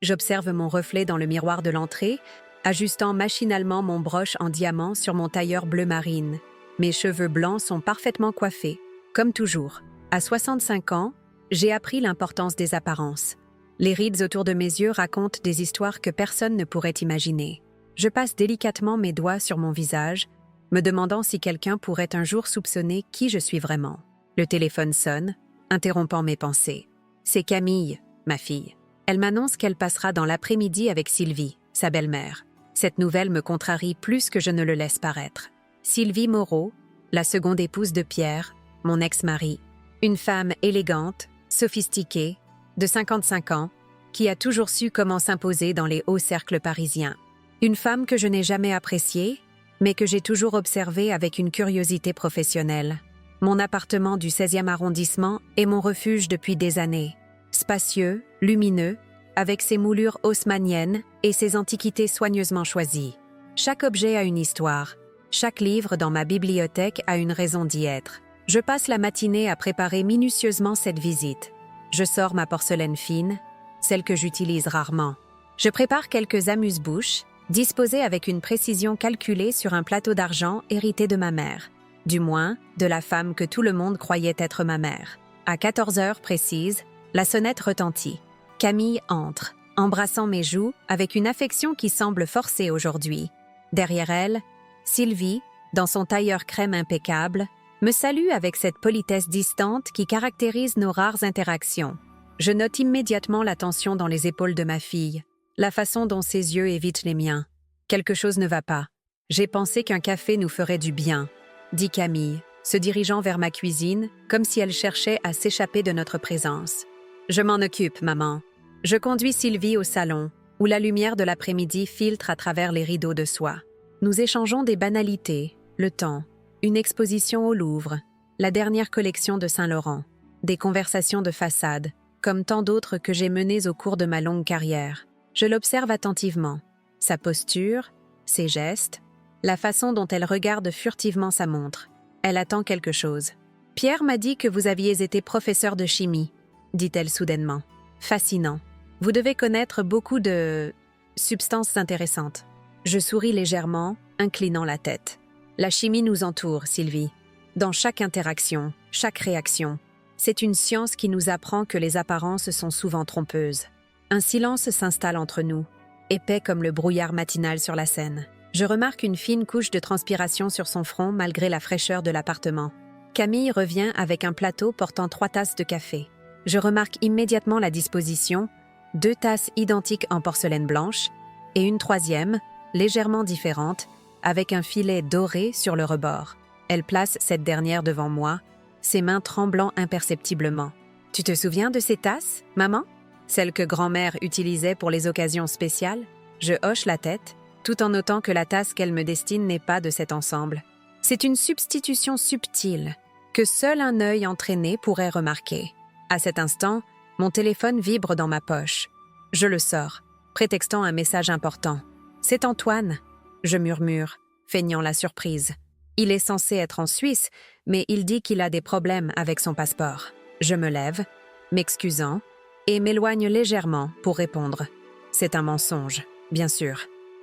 J'observe mon reflet dans le miroir de l'entrée, ajustant machinalement mon broche en diamant sur mon tailleur bleu marine. Mes cheveux blancs sont parfaitement coiffés, comme toujours. À 65 ans, j'ai appris l'importance des apparences. Les rides autour de mes yeux racontent des histoires que personne ne pourrait imaginer. Je passe délicatement mes doigts sur mon visage, me demandant si quelqu'un pourrait un jour soupçonner qui je suis vraiment. Le téléphone sonne, interrompant mes pensées. C'est Camille, ma fille. Elle m'annonce qu'elle passera dans l'après-midi avec Sylvie, sa belle-mère. Cette nouvelle me contrarie plus que je ne le laisse paraître. Sylvie Moreau, la seconde épouse de Pierre, mon ex-mari. Une femme élégante, sophistiquée, de 55 ans, qui a toujours su comment s'imposer dans les hauts cercles parisiens. Une femme que je n'ai jamais appréciée, mais que j'ai toujours observée avec une curiosité professionnelle. Mon appartement du 16e arrondissement est mon refuge depuis des années. Spacieux, lumineux, avec ses moulures haussmanniennes et ses antiquités soigneusement choisies. Chaque objet a une histoire. Chaque livre dans ma bibliothèque a une raison d'y être. Je passe la matinée à préparer minutieusement cette visite. Je sors ma porcelaine fine, celle que j'utilise rarement. Je prépare quelques amuse-bouches, disposées avec une précision calculée sur un plateau d'argent hérité de ma mère. Du moins, de la femme que tout le monde croyait être ma mère. À 14 heures précises, la sonnette retentit. Camille entre, embrassant mes joues avec une affection qui semble forcée aujourd'hui. Derrière elle, Sylvie, dans son tailleur crème impeccable, me salue avec cette politesse distante qui caractérise nos rares interactions. Je note immédiatement la tension dans les épaules de ma fille, la façon dont ses yeux évitent les miens. Quelque chose ne va pas. J'ai pensé qu'un café nous ferait du bien, dit Camille, se dirigeant vers ma cuisine, comme si elle cherchait à s'échapper de notre présence. Je m'en occupe, maman. Je conduis Sylvie au salon, où la lumière de l'après-midi filtre à travers les rideaux de soie. Nous échangeons des banalités, le temps, une exposition au Louvre, la dernière collection de Saint-Laurent, des conversations de façade, comme tant d'autres que j'ai menées au cours de ma longue carrière. Je l'observe attentivement, sa posture, ses gestes, la façon dont elle regarde furtivement sa montre. Elle attend quelque chose. « Pierre m'a dit que vous aviez été professeur de chimie », dit-elle soudainement. « Fascinant. Vous devez connaître beaucoup de substances intéressantes. » Je souris légèrement, inclinant la tête. La chimie nous entoure, Sylvie. Dans chaque interaction, chaque réaction. C'est une science qui nous apprend que les apparences sont souvent trompeuses. Un silence s'installe entre nous, épais comme le brouillard matinal sur la Seine. Je remarque une fine couche de transpiration sur son front malgré la fraîcheur de l'appartement. Camille revient avec un plateau portant 3 tasses de café. Je remarque immédiatement la disposition, 2 tasses identiques en porcelaine blanche et une 3e, légèrement différente, avec un filet doré sur le rebord. Elle place cette dernière devant moi, ses mains tremblant imperceptiblement. « Tu te souviens de ces tasses, maman ? Celles que grand-mère utilisait pour les occasions spéciales ?» Je hoche la tête, tout en notant que la tasse qu'elle me destine n'est pas de cet ensemble. C'est une substitution subtile, que seul un œil entraîné pourrait remarquer. À cet instant, mon téléphone vibre dans ma poche. Je le sors, prétextant un message important. « C'est Antoine !» Je murmure, feignant la surprise. Il est censé être en Suisse, mais il dit qu'il a des problèmes avec son passeport. Je me lève, m'excusant, et m'éloigne légèrement pour répondre. C'est un mensonge, bien sûr.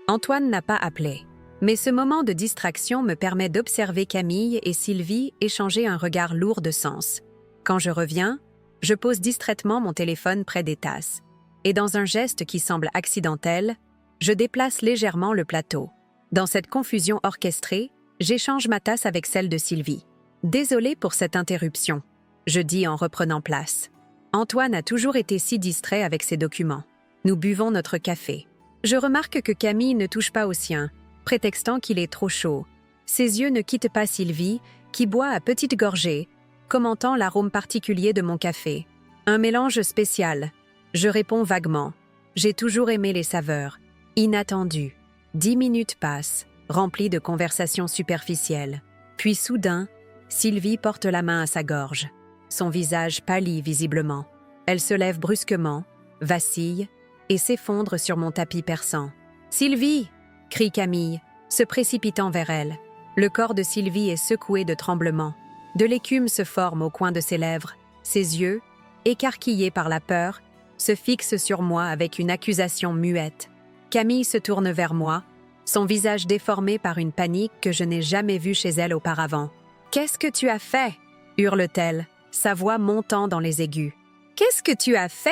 Antoine n'a pas appelé. Mais ce moment de distraction me permet d'observer Camille et Sylvie échanger un regard lourd de sens. Quand je reviens, je pose distraitement mon téléphone près des tasses. Et dans un geste qui semble accidentel, je déplace légèrement le plateau. Dans cette confusion orchestrée, j'échange ma tasse avec celle de Sylvie. « Désolée pour cette interruption », je dis en reprenant place. Antoine a toujours été si distrait avec ses documents. Nous buvons notre café. Je remarque que Camille ne touche pas au sien, prétextant qu'il est trop chaud. Ses yeux ne quittent pas Sylvie, qui boit à petites gorgées, commentant l'arôme particulier de mon café. Un mélange spécial. Je réponds vaguement. J'ai toujours aimé les saveurs. Inattendu. 10 minutes passent, remplies de conversations superficielles. Puis soudain, Sylvie porte la main à sa gorge. Son visage pâlit visiblement. Elle se lève brusquement, vacille et s'effondre sur mon tapis perçant. « Sylvie !» crie Camille, se précipitant vers elle. Le corps de Sylvie est secoué de tremblements. De l'écume se forme au coin de ses lèvres. Ses yeux, écarquillés par la peur, se fixe sur moi avec une accusation muette. Camille se tourne vers moi, son visage déformé par une panique que je n'ai jamais vue chez elle auparavant. « Qu'est-ce que tu as fait ?» hurle-t-elle, sa voix montant dans les aigus. « Qu'est-ce que tu as fait ?»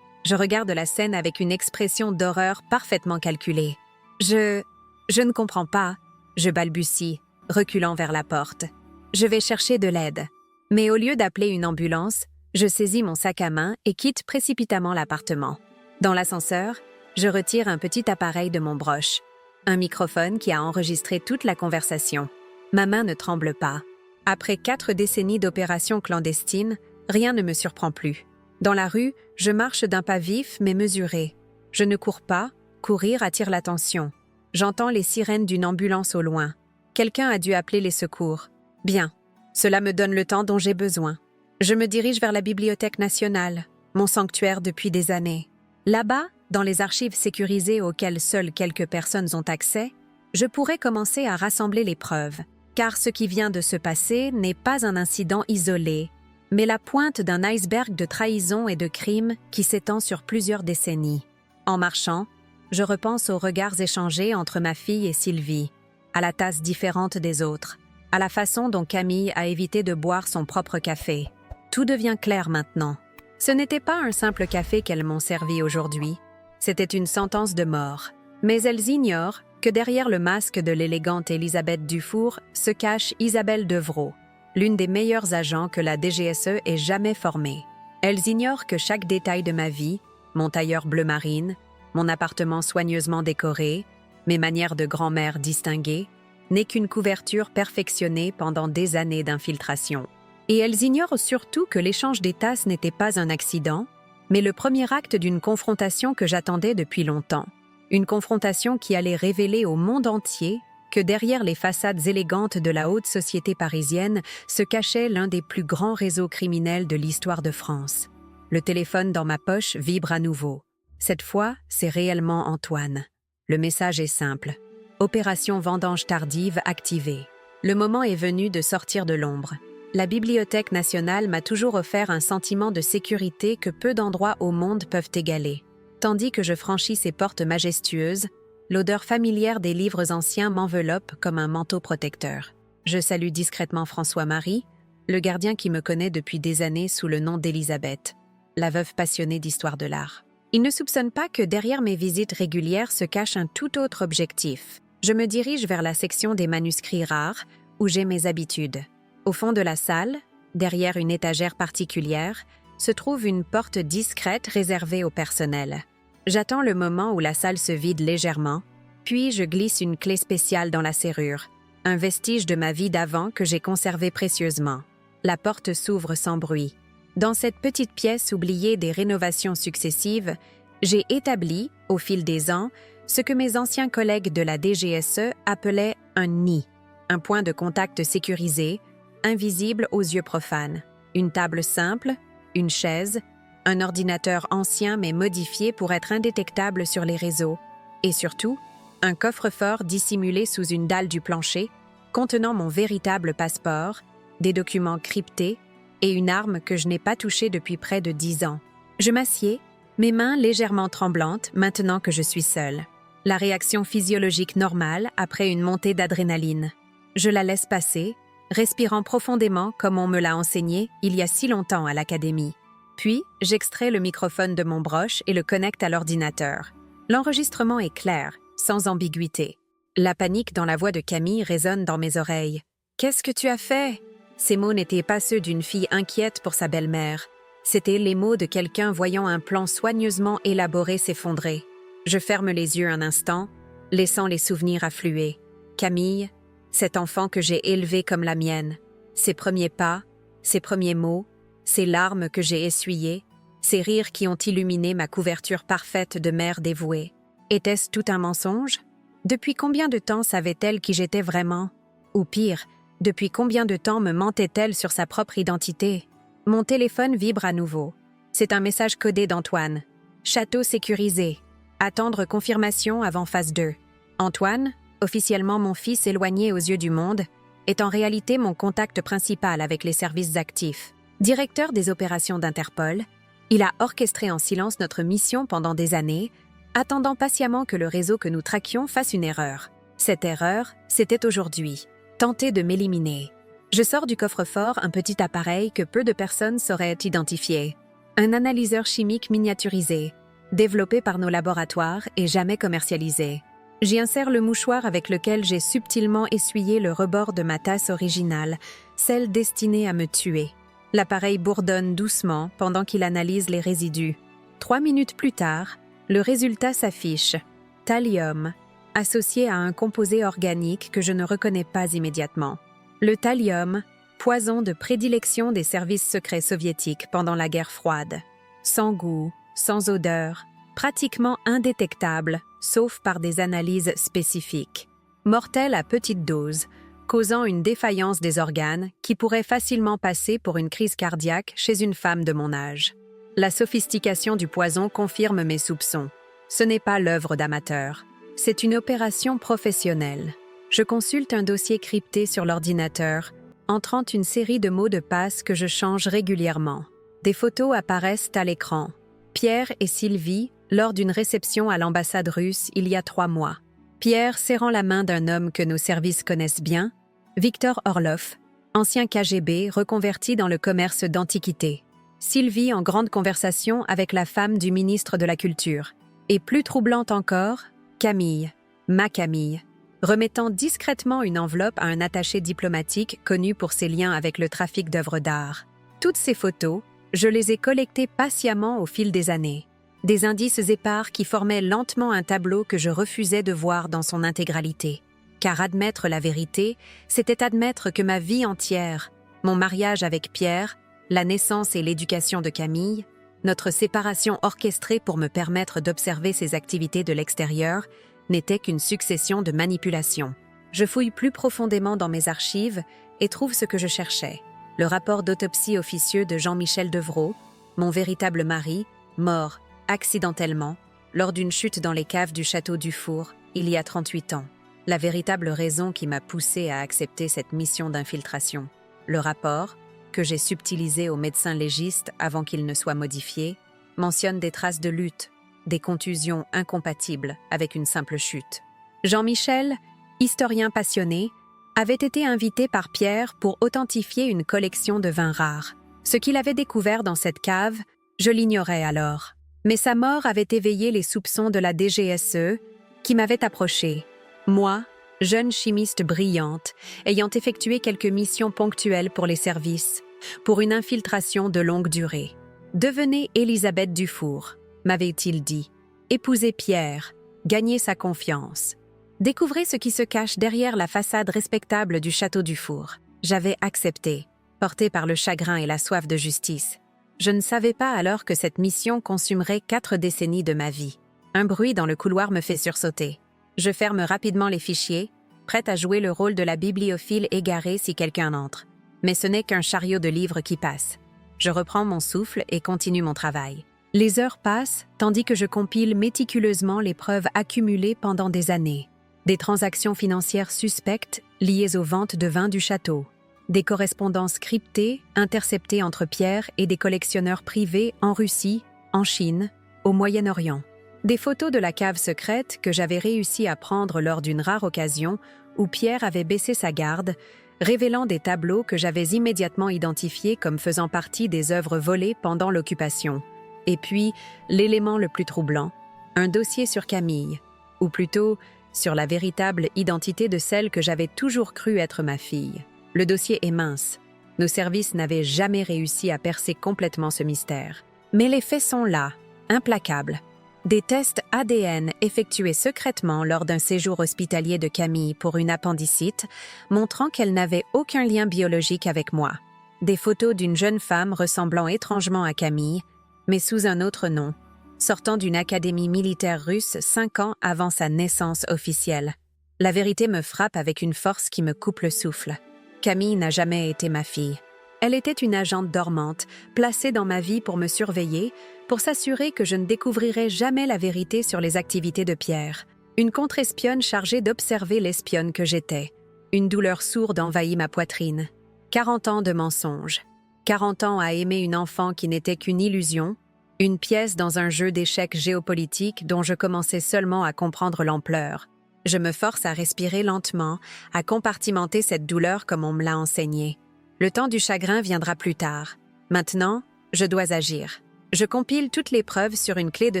Je regarde la scène avec une expression d'horreur parfaitement calculée. Je ne comprends pas, je balbutie, reculant vers la porte. Je vais chercher de l'aide. Mais au lieu d'appeler une ambulance, je saisis mon sac à main et quitte précipitamment l'appartement. Dans l'ascenseur, je retire un petit appareil de mon broche, un microphone qui a enregistré toute la conversation. Ma main ne tremble pas. Après 4 décennies d'opérations clandestines, rien ne me surprend plus. Dans la rue, je marche d'un pas vif mais mesuré. Je ne cours pas, courir attire l'attention. J'entends les sirènes d'une ambulance au loin. Quelqu'un a dû appeler les secours. Bien, cela me donne le temps dont j'ai besoin. Je me dirige vers la Bibliothèque nationale, mon sanctuaire depuis des années. Là-bas, dans les archives sécurisées auxquelles seules quelques personnes ont accès, je pourrais commencer à rassembler les preuves, car ce qui vient de se passer n'est pas un incident isolé, mais la pointe d'un iceberg de trahison et de crimes qui s'étend sur plusieurs décennies. En marchant, je repense aux regards échangés entre ma fille et Sylvie, à la tasse différente des autres, à la façon dont Camille a évité de boire son propre café. Tout devient clair maintenant. Ce n'était pas un simple café qu'elles m'ont servi aujourd'hui, c'était une sentence de mort. Mais elles ignorent que derrière le masque de l'élégante Élisabeth Dufour se cache Isabelle Devrault, l'une des meilleures agents que la DGSE ait jamais formée. Elles ignorent que chaque détail de ma vie, mon tailleur bleu marine, mon appartement soigneusement décoré, mes manières de grand-mère distinguées, n'est qu'une couverture perfectionnée pendant des années d'infiltration. Et elles ignorent surtout que l'échange des tasses n'était pas un accident, mais le premier acte d'une confrontation que j'attendais depuis longtemps. Une confrontation qui allait révéler au monde entier que derrière les façades élégantes de la haute société parisienne se cachait l'un des plus grands réseaux criminels de l'histoire de France. Le téléphone dans ma poche vibre à nouveau. Cette fois, c'est réellement Antoine. Le message est simple. Opération vendange tardive activée. Le moment est venu de sortir de l'ombre. La Bibliothèque nationale m'a toujours offert un sentiment de sécurité que peu d'endroits au monde peuvent égaler. Tandis que je franchis ces portes majestueuses, l'odeur familière des livres anciens m'enveloppe comme un manteau protecteur. Je salue discrètement François-Marie, le gardien qui me connaît depuis des années sous le nom d'Élisabeth, la veuve passionnée d'histoire de l'art. Il ne soupçonne pas que derrière mes visites régulières se cache un tout autre objectif. Je me dirige vers la section des manuscrits rares, où j'ai mes habitudes. Au fond de la salle, derrière une étagère particulière, se trouve une porte discrète réservée au personnel. J'attends le moment où la salle se vide légèrement, puis je glisse une clé spéciale dans la serrure, un vestige de ma vie d'avant que j'ai conservé précieusement. La porte s'ouvre sans bruit. Dans cette petite pièce oubliée des rénovations successives, j'ai établi, au fil des ans, ce que mes anciens collègues de la DGSE appelaient un nid, un point de contact sécurisé, invisible aux yeux profanes. Une table simple, une chaise, un ordinateur ancien mais modifié pour être indétectable sur les réseaux, et surtout, un coffre-fort dissimulé sous une dalle du plancher, contenant mon véritable passeport, des documents cryptés et une arme que je n'ai pas touchée depuis près de 10 ans. Je m'assieds, mes mains légèrement tremblantes maintenant que je suis seule. La réaction physiologique normale après une montée d'adrénaline. Je la laisse passer, respirant profondément comme on me l'a enseigné il y a si longtemps à l'académie. Puis, j'extrais le microphone de mon broche et le connecte à l'ordinateur. L'enregistrement est clair, sans ambiguïté. La panique dans la voix de Camille résonne dans mes oreilles. « Qu'est-ce que tu as fait ?» Ces mots n'étaient pas ceux d'une fille inquiète pour sa belle-mère. C'étaient les mots de quelqu'un voyant un plan soigneusement élaboré s'effondrer. Je ferme les yeux un instant, laissant les souvenirs affluer. Camille, cet enfant que j'ai élevé comme la mienne, ses premiers pas, ses premiers mots, ces larmes que j'ai essuyées, ces rires qui ont illuminé ma couverture parfaite de mère dévouée. Était-ce tout un mensonge? Depuis combien de temps savait-elle qui j'étais vraiment? Ou pire, depuis combien de temps me mentait-elle sur sa propre identité? Mon téléphone vibre à nouveau. C'est un message codé d'Antoine. Château sécurisé. Attendre confirmation avant phase 2. Antoine, officiellement mon fils éloigné aux yeux du monde, est en réalité mon contact principal avec les services actifs. Directeur des opérations d'Interpol, Il a orchestré en silence notre mission pendant des années, attendant patiemment que le réseau que nous traquions fasse une erreur. Cette erreur, c'était aujourd'hui. Tenter de m'éliminer. Je sors du coffre-fort un petit appareil que peu de personnes sauraient identifier. Un analyseur chimique miniaturisé, développé par nos laboratoires et jamais commercialisé. J'y insère le mouchoir avec lequel j'ai subtilement essuyé le rebord de ma tasse originale, celle destinée à me tuer. L'appareil bourdonne doucement pendant qu'il analyse les résidus. 3 minutes plus tard, le résultat s'affiche. Thallium, associé à un composé organique que je ne reconnais pas immédiatement. Le thallium, poison de prédilection des services secrets soviétiques pendant la guerre froide. Sans goût, sans odeur, pratiquement indétectable, sauf par des analyses spécifiques. Mortel à petite dose, causant une défaillance des organes qui pourrait facilement passer pour une crise cardiaque chez une femme de mon âge. La sophistication du poison confirme mes soupçons. Ce n'est pas l'œuvre d'amateurs, c'est une opération professionnelle. Je consulte un dossier crypté sur l'ordinateur, entrant une série de mots de passe que je change régulièrement. Des photos apparaissent à l'écran. Pierre et Sylvie, lors d'une réception à l'ambassade russe il y a 3 mois. Pierre serrant la main d'un homme que nos services connaissent bien, Victor Orlov, ancien KGB reconverti dans le commerce d'antiquités. Sylvie en grande conversation avec la femme du ministre de la Culture. Et plus troublante encore, Camille, ma Camille, remettant discrètement une enveloppe à un attaché diplomatique connu pour ses liens avec le trafic d'œuvres d'art. Toutes ces photos, je les ai collectées patiemment au fil des années. Des indices épars qui formaient lentement un tableau que je refusais de voir dans son intégralité. Car admettre la vérité, c'était admettre que ma vie entière, mon mariage avec Pierre, la naissance et l'éducation de Camille, notre séparation orchestrée pour me permettre d'observer ses activités de l'extérieur, n'était qu'une succession de manipulations. Je fouille plus profondément dans mes archives et trouve ce que je cherchais. Le rapport d'autopsie officieux de Jean-Michel Devreau, mon véritable mari, mort accidentellement lors d'une chute dans les caves du château Dufour il y a 38 ans. La véritable raison qui m'a poussée à accepter cette mission d'infiltration. Le rapport, que j'ai subtilisé au médecin légiste avant qu'il ne soit modifié, mentionne des traces de lutte, des contusions incompatibles avec une simple chute. Jean-Michel, historien passionné, avait été invité par Pierre pour authentifier une collection de vins rares. Ce qu'il avait découvert dans cette cave, je l'ignorais alors. Mais sa mort avait éveillé les soupçons de la DGSE, qui m'avait approché. Moi, jeune chimiste brillante, ayant effectué quelques missions ponctuelles pour les services, pour une infiltration de longue durée. Devenez Élisabeth Dufour, m'avait-il dit. Épousez Pierre, gagnez sa confiance. Découvrez ce qui se cache derrière la façade respectable du château Dufour. J'avais accepté, porté par le chagrin et la soif de justice. Je ne savais pas alors que cette mission consumerait 4 décennies de ma vie. Un bruit dans le couloir me fait sursauter. Je ferme rapidement les fichiers, prête à jouer le rôle de la bibliophile égarée si quelqu'un entre. Mais ce n'est qu'un chariot de livres qui passe. Je reprends mon souffle et continue mon travail. Les heures passent, tandis que je compile méticuleusement les preuves accumulées pendant des années. Des transactions financières suspectes liées aux ventes de vins du château. Des correspondances cryptées interceptées entre Pierre et des collectionneurs privés en Russie, en Chine, au Moyen-Orient. Des photos de la cave secrète que j'avais réussi à prendre lors d'une rare occasion où Pierre avait baissé sa garde, révélant des tableaux que j'avais immédiatement identifiés comme faisant partie des œuvres volées pendant l'occupation. Et puis, l'élément le plus troublant, un dossier sur Camille, ou plutôt sur la véritable identité de celle que j'avais toujours cru être ma fille. Le dossier est mince. Nos services n'avaient jamais réussi à percer complètement ce mystère. Mais les faits sont là, implacables. Des tests ADN effectués secrètement lors d'un séjour hospitalier de Camille pour une appendicite, montrant qu'elle n'avait aucun lien biologique avec moi. Des photos d'une jeune femme ressemblant étrangement à Camille, mais sous un autre nom, sortant d'une académie militaire russe 5 ans avant sa naissance officielle. La vérité me frappe avec une force qui me coupe le souffle. Camille n'a jamais été ma fille. Elle était une agente dormante, placée dans ma vie pour me surveiller, pour s'assurer que je ne découvrirais jamais la vérité sur les activités de Pierre. Une contre-espionne chargée d'observer l'espionne que j'étais. Une douleur sourde envahit ma poitrine. 40 ans de mensonges. 40 ans à aimer une enfant qui n'était qu'une illusion, Une pièce dans un jeu d'échecs géopolitique dont je commençais seulement à comprendre l'ampleur. Je me force à respirer lentement, à compartimenter cette douleur comme on me l'a enseigné. Le temps du chagrin viendra plus tard. Maintenant, je dois agir. Je compile toutes les preuves sur une clé de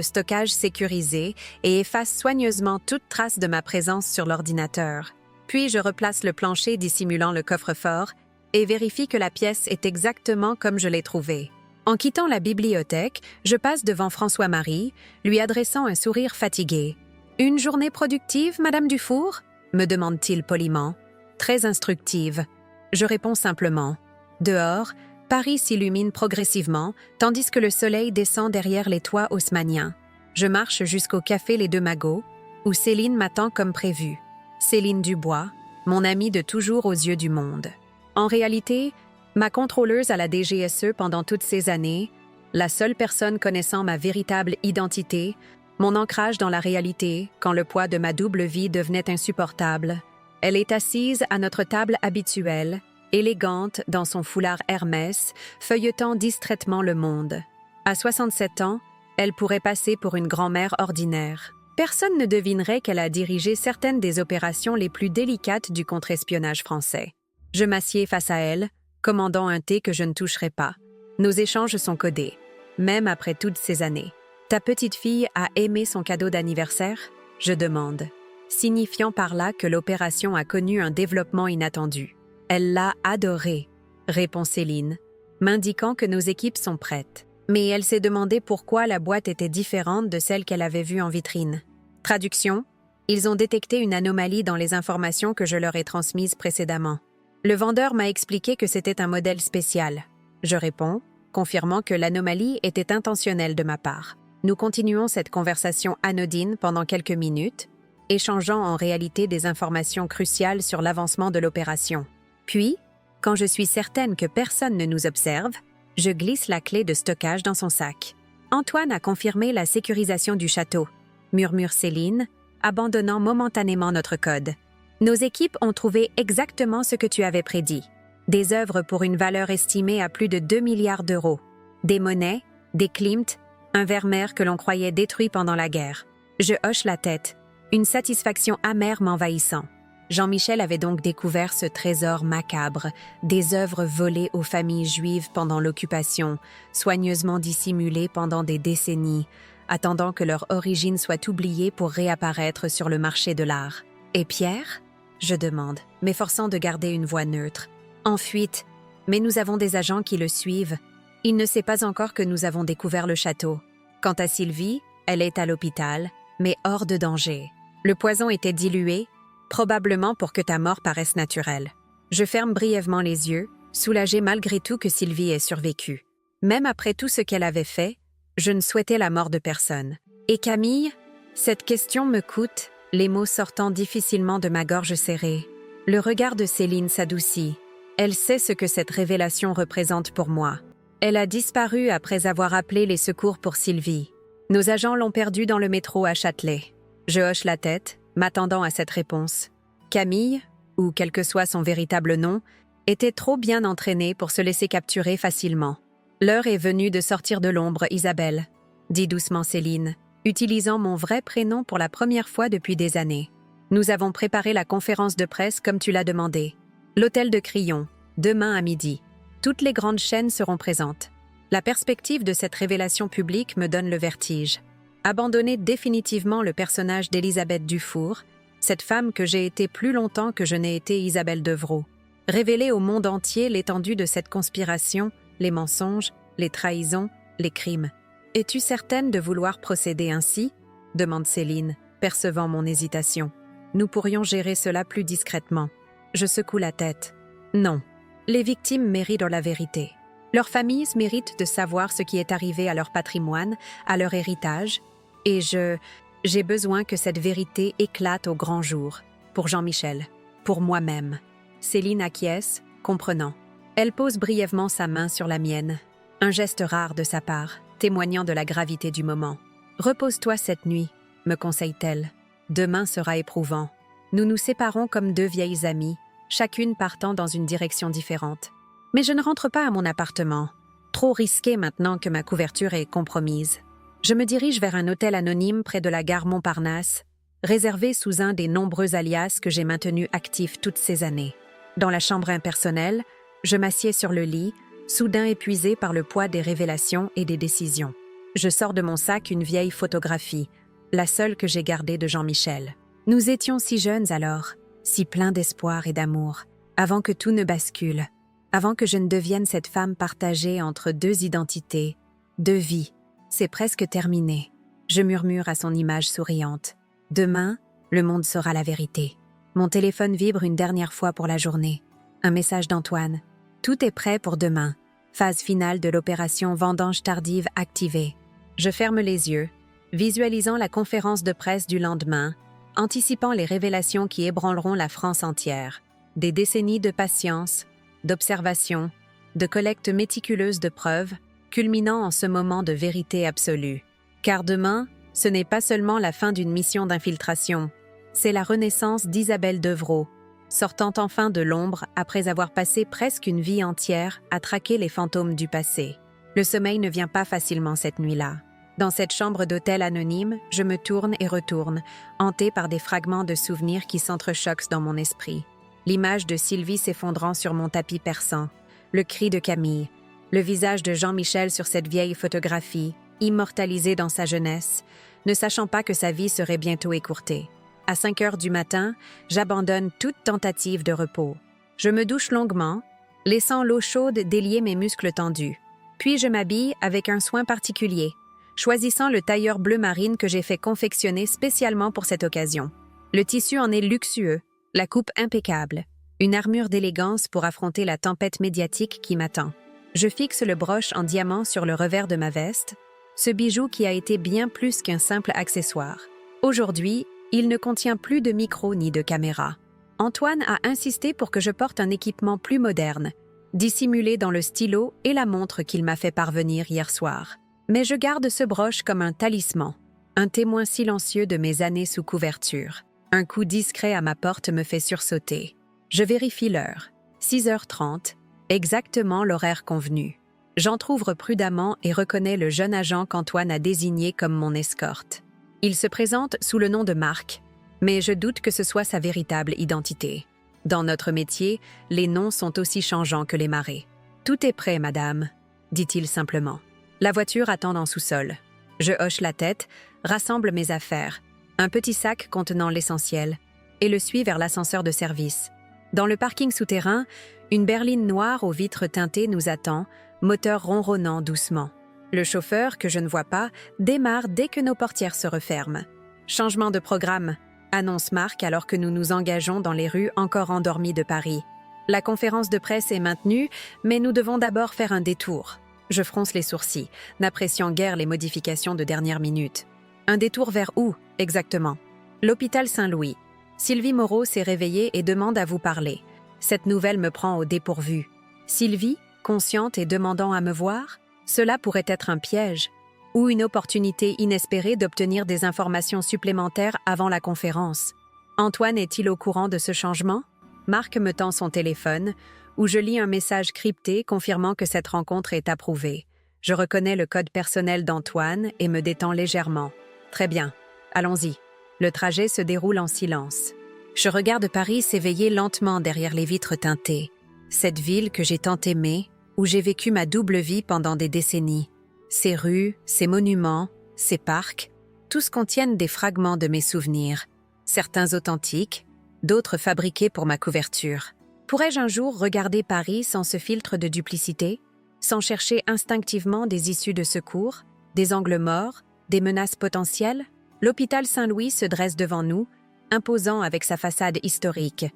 stockage sécurisée et efface soigneusement toute trace de ma présence sur l'ordinateur. Puis je replace le plancher dissimulant le coffre-fort et vérifie que la pièce est exactement comme je l'ai trouvée. En quittant la bibliothèque, je passe devant François-Marie, lui adressant un sourire fatigué. « Une journée productive, Madame Dufour ?» me demande-t-il poliment. « Très instructive. » Je réponds simplement. Dehors, Paris s'illumine progressivement, tandis que le soleil descend derrière les toits haussmanniens. Je marche jusqu'au café Les Deux Magots, où Céline m'attend comme prévu. Céline Dubois, mon amie de toujours aux yeux du monde. En réalité, ma contrôleuse à la DGSE pendant toutes ces années, la seule personne connaissant ma véritable identité, mon ancrage dans la réalité quand le poids de ma double vie devenait insupportable. Elle est assise à notre table habituelle, élégante dans son foulard Hermès, feuilletant distraitement Le Monde. À 67 ans, elle pourrait passer pour une grand-mère ordinaire. Personne ne devinerait qu'elle a dirigé certaines des opérations les plus délicates du contre-espionnage français. Je m'assieds face à elle, commandant un thé que je ne toucherai pas. Nos échanges sont codés, même après toutes ces années. « Ta petite fille a aimé son cadeau d'anniversaire ?» je demande, signifiant par là que l'opération a connu un développement inattendu. « Elle l'a adoré », répond Céline, m'indiquant que nos équipes sont prêtes. Mais elle s'est demandé pourquoi la boîte était différente de celle qu'elle avait vue en vitrine. Traduction, ils ont détecté une anomalie dans les informations que je leur ai transmises précédemment. Le vendeur m'a expliqué que c'était un modèle spécial. Je réponds, confirmant que l'anomalie était intentionnelle de ma part. Nous continuons cette conversation anodine pendant quelques minutes, échangeant en réalité des informations cruciales sur l'avancement de l'opération. Puis, quand je suis certaine que personne ne nous observe, je glisse la clé de stockage dans son sac. « Antoine a confirmé la sécurisation du château », murmure Céline, abandonnant momentanément notre code. « Nos équipes ont trouvé exactement ce que tu avais prédit. Des œuvres pour une valeur estimée à plus de 2 milliards d'euros. Des monnaies, des Klimt, un Vermeer que l'on croyait détruit pendant la guerre. » Je hoche la tête, une satisfaction amère m'envahissant. Jean-Michel avait donc découvert ce trésor macabre, des œuvres volées aux familles juives pendant l'occupation, soigneusement dissimulées pendant des décennies, attendant que leur origine soit oubliée pour réapparaître sur le marché de l'art. « Et Pierre ?» je demande, m'efforçant de garder une voix neutre. « En fuite, mais nous avons des agents qui le suivent. Il ne sait pas encore que nous avons découvert le château. Quant à Sylvie, elle est à l'hôpital, mais hors de danger. Le poison était dilué, probablement pour que ta mort paraisse naturelle. » Je ferme brièvement les yeux, soulagée malgré tout que Sylvie ait survécu. Même après tout ce qu'elle avait fait, je ne souhaitais la mort de personne. « Et Camille ?» Cette question me coûte, les mots sortant difficilement de ma gorge serrée. Le regard de Céline s'adoucit. Elle sait ce que cette révélation représente pour moi. Elle a disparu après avoir appelé les secours pour Sylvie. Nos agents l'ont perdue dans le métro à Châtelet. Je hoche la tête, m'attendant à cette réponse. Camille, ou quel que soit son véritable nom, était trop bien entraînée pour se laisser capturer facilement. « L'heure est venue de sortir de l'ombre, Isabelle », dit doucement Céline, utilisant mon vrai prénom pour la première fois depuis des années. « Nous avons préparé la conférence de presse comme tu l'as demandé. L'hôtel de Crillon, demain à midi. Toutes les grandes chaînes seront présentes. La perspective de cette révélation publique me donne le vertige. Abandonner définitivement le personnage d'Élisabeth Dufour, cette femme que j'ai été plus longtemps que je n'ai été Isabelle Devroux. Révéler au monde entier l'étendue de cette conspiration, les mensonges, les trahisons, les crimes. « Es-tu certaine de vouloir procéder ainsi ?» demande Céline, percevant mon hésitation. « Nous pourrions gérer cela plus discrètement. » Je secoue la tête. « Non. Les victimes méritent la vérité. Leurs familles méritent de savoir ce qui est arrivé à leur patrimoine, à leur héritage, et j'ai besoin que cette vérité éclate au grand jour, pour Jean-Michel, pour moi-même. » Céline acquiesce, comprenant. Elle pose brièvement sa main sur la mienne, un geste rare de sa part, témoignant de la gravité du moment. « Repose-toi cette nuit, » me conseille-t-elle. « Demain sera éprouvant. Nous nous séparons comme deux vieilles amies, chacune partant dans une direction différente. Mais je ne rentre pas à mon appartement. Trop risqué maintenant que ma couverture est compromise. Je me dirige vers un hôtel anonyme près de la gare Montparnasse, réservé sous un des nombreux alias que j'ai maintenus actifs toutes ces années. Dans la chambre impersonnelle, je m'assieds sur le lit, soudain épuisé par le poids des révélations et des décisions. Je sors de mon sac une vieille photographie, la seule que j'ai gardée de Jean-Michel. Nous étions si jeunes alors, si pleins d'espoir et d'amour, avant que tout ne bascule, avant que je ne devienne cette femme partagée entre deux identités, deux vies. C'est presque terminé. Je murmure à son image souriante. Demain, le monde saura la vérité. Mon téléphone vibre une dernière fois pour la journée. Un message d'Antoine. Tout est prêt pour demain. Phase finale de l'opération vendange tardive activée. Je ferme les yeux, visualisant la conférence de presse du lendemain, anticipant les révélations qui ébranleront la France entière. Des décennies de patience, d'observation, de collecte méticuleuse de preuves, culminant en ce moment de vérité absolue. Car demain, ce n'est pas seulement la fin d'une mission d'infiltration, c'est la renaissance d'Isabelle Devrault, sortant enfin de l'ombre après avoir passé presque une vie entière à traquer les fantômes du passé. Le sommeil ne vient pas facilement cette nuit-là. Dans cette chambre d'hôtel anonyme, je me tourne et retourne, hantée par des fragments de souvenirs qui s'entrechoquent dans mon esprit. L'image de Sylvie s'effondrant sur mon tapis persan, le cri de Camille, le visage de Jean-Michel sur cette vieille photographie, immortalisée dans sa jeunesse, ne sachant pas que sa vie serait bientôt écourtée. À 5 heures du matin, j'abandonne toute tentative de repos. Je me douche longuement, laissant l'eau chaude délier mes muscles tendus. Puis je m'habille avec un soin particulier, choisissant le tailleur bleu marine que j'ai fait confectionner spécialement pour cette occasion. Le tissu en est luxueux, la coupe impeccable, une armure d'élégance pour affronter la tempête médiatique qui m'attend. Je fixe le broche en diamant sur le revers de ma veste, ce bijou qui a été bien plus qu'un simple accessoire. Aujourd'hui, il ne contient plus de micro ni de caméra. Antoine a insisté pour que je porte un équipement plus moderne, dissimulé dans le stylo et la montre qu'il m'a fait parvenir hier soir. Mais je garde ce broche comme un talisman, un témoin silencieux de mes années sous couverture. Un coup discret à ma porte me fait sursauter. Je vérifie l'heure. 6h30, exactement l'horaire convenu. J'entr'ouvre prudemment et reconnais le jeune agent qu'Antoine a désigné comme mon escorte. Il se présente sous le nom de Marc, mais je doute que ce soit sa véritable identité. Dans notre métier, les noms sont aussi changeants que les marées. « Tout est prêt, madame », dit-il simplement. La voiture attend en sous-sol. Je hoche la tête, rassemble mes affaires, un petit sac contenant l'essentiel, et le suis vers l'ascenseur de service. Dans le parking souterrain, une berline noire aux vitres teintées nous attend, moteur ronronnant doucement. Le chauffeur, que je ne vois pas, démarre dès que nos portières se referment. « Changement de programme », annonce Marc alors que nous nous engageons dans les rues encore endormies de Paris. La conférence de presse est maintenue, mais nous devons d'abord faire un détour. Je fronce les sourcils, n'appréciant guère les modifications de dernière minute. Un détour vers où, exactement? L'hôpital Saint-Louis. Sylvie Moreau s'est réveillée et demande à vous parler. Cette nouvelle me prend au dépourvu. Sylvie, consciente et demandant à me voir? Cela pourrait être un piège, ou une opportunité inespérée d'obtenir des informations supplémentaires avant la conférence. Antoine est-il au courant de ce changement? Marc me tend son téléphone, où je lis un message crypté confirmant que cette rencontre est approuvée. Je reconnais le code personnel d'Antoine et me détends légèrement. Très bien, allons-y. Le trajet se déroule en silence. Je regarde Paris s'éveiller lentement derrière les vitres teintées. Cette ville que j'ai tant aimée, où j'ai vécu ma double vie pendant des décennies. Ces rues, ces monuments, ces parcs, tous contiennent des fragments de mes souvenirs. Certains authentiques, d'autres fabriqués pour ma couverture. Pourrais-je un jour regarder Paris sans ce filtre de duplicité, sans chercher instinctivement des issues de secours, des angles morts, des menaces potentielles? L'hôpital Saint-Louis se dresse devant nous, imposant avec sa façade historique.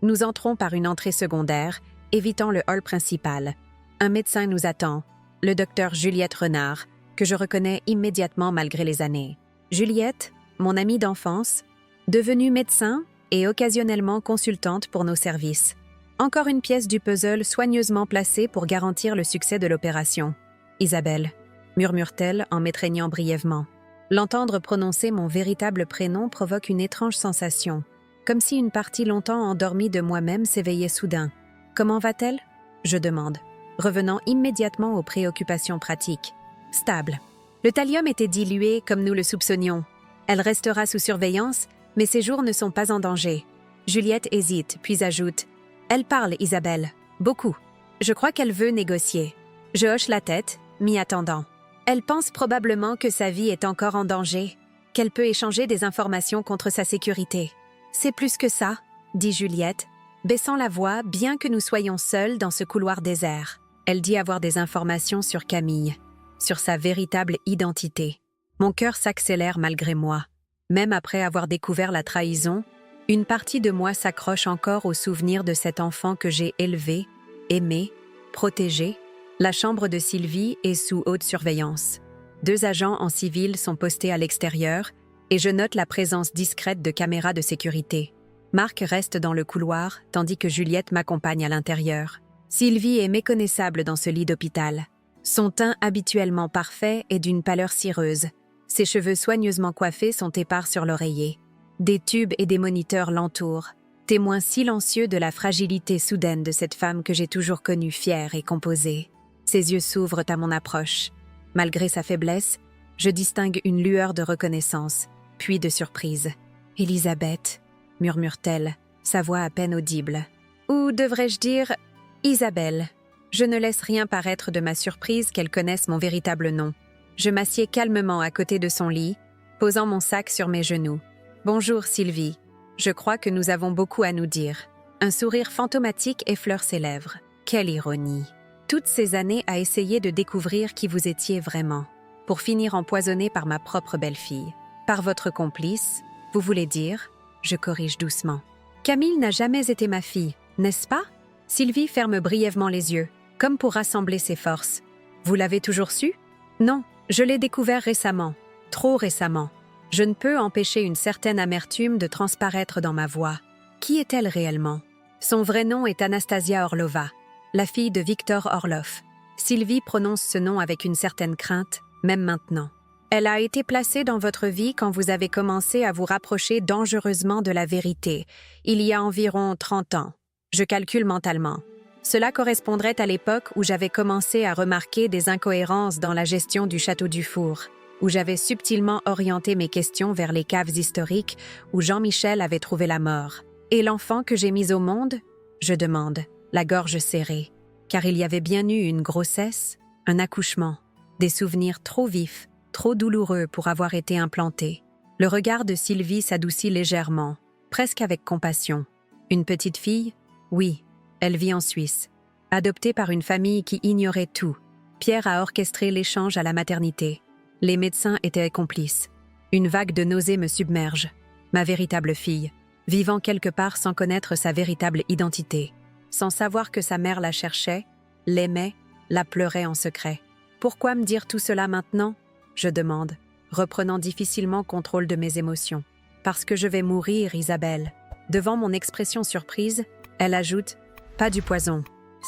Nous entrons par une entrée secondaire, évitant le hall principal. Un médecin nous attend, le docteur Juliette Renard, que je reconnais immédiatement malgré les années. Juliette, mon amie d'enfance, devenue médecin et occasionnellement consultante pour nos services. Encore une pièce du puzzle soigneusement placée pour garantir le succès de l'opération. « Isabelle », murmure-t-elle en m'étreignant brièvement. L'entendre prononcer mon véritable prénom provoque une étrange sensation, comme si une partie longtemps endormie de moi-même s'éveillait soudain. « Comment va-t-elle » je demande. revenant immédiatement aux préoccupations pratiques. Stable. Le thallium était dilué comme nous le soupçonnions. Elle restera sous surveillance, mais ses jours ne sont pas en danger. Juliette hésite, puis ajoute « Elle parle, Isabelle. Beaucoup. Je crois qu'elle veut négocier. » Je hoche la tête, m'y attendant. Elle pense probablement que sa vie est encore en danger, qu'elle peut échanger des informations contre sa sécurité. « C'est plus que ça, » dit Juliette, baissant la voix bien que nous soyons seuls dans ce couloir désert. Elle dit avoir des informations sur Camille, sur sa véritable identité. Mon cœur s'accélère malgré moi. Même après avoir découvert la trahison, une partie de moi s'accroche encore au souvenir de cet enfant que j'ai élevé, aimé, protégé. La chambre de Sylvie est sous haute surveillance. 2 agents en civil sont postés à l'extérieur et je note la présence discrète de caméras de sécurité. Marc reste dans le couloir tandis que Juliette m'accompagne à l'intérieur. Sylvie est méconnaissable dans ce lit d'hôpital. Son teint habituellement parfait est d'une pâleur cireuse. Ses cheveux soigneusement coiffés sont épars sur l'oreiller. Des tubes et des moniteurs l'entourent, témoins silencieux de la fragilité soudaine de cette femme que j'ai toujours connue fière et composée. Ses yeux s'ouvrent à mon approche. Malgré sa faiblesse, je distingue une lueur de reconnaissance, puis de surprise. « Elisabeth » murmure-t-elle, sa voix à peine audible. Ou devrais-je dire « Isabelle ». Je ne laisse rien paraître de ma surprise qu'elle connaisse mon véritable nom. Je m'assieds calmement à côté de son lit, posant mon sac sur mes genoux. « Bonjour Sylvie, je crois que nous avons beaucoup à nous dire. » Un sourire fantomatique effleure ses lèvres. Quelle ironie! Toutes ces années à essayer de découvrir qui vous étiez vraiment, pour finir empoisonné par ma propre belle-fille. Par votre complice, vous voulez dire? Je corrige doucement. Camille n'a jamais été ma fille, n'est-ce pas? Sylvie ferme brièvement les yeux, comme pour rassembler ses forces. Vous l'avez toujours su? Non, je l'ai découvert récemment, trop récemment. Je ne peux empêcher une certaine amertume de transparaître dans ma voix. Qui est-elle réellement? Son vrai nom est Anastasia Orlova, la fille de Victor Orlov. Sylvie prononce ce nom avec une certaine crainte, même maintenant. Elle a été placée dans votre vie quand vous avez commencé à vous rapprocher dangereusement de la vérité, il y a environ 30 ans. Je calcule mentalement. Cela correspondrait à l'époque où j'avais commencé à remarquer des incohérences dans la gestion du château du Four, où j'avais subtilement orienté mes questions vers les caves historiques où Jean-Michel avait trouvé la mort. Et l'enfant que j'ai mis au monde? Je demande, la gorge serrée, car il y avait bien eu une grossesse, un accouchement, des souvenirs trop vifs, trop douloureux pour avoir été implantés. Le regard de Sylvie s'adoucit légèrement, presque avec compassion. Une petite fille? Oui, elle vit en Suisse. Adoptée par une famille qui ignorait tout, Pierre a orchestré l'échange à la maternité. Les médecins étaient complices. Une vague de nausées me submerge. Ma véritable fille, vivant quelque part sans connaître sa véritable identité, sans savoir que sa mère la cherchait, l'aimait, la pleurait en secret. Pourquoi me dire tout cela maintenant? Je demande, reprenant difficilement contrôle de mes émotions. Parce que je vais mourir, Isabelle. Devant mon expression surprise, elle ajoute « Pas du poison.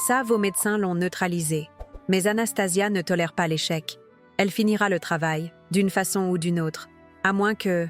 Ça, vos médecins l'ont neutralisé. Mais Anastasia ne tolère pas l'échec. Elle finira le travail, d'une façon ou d'une autre. À moins que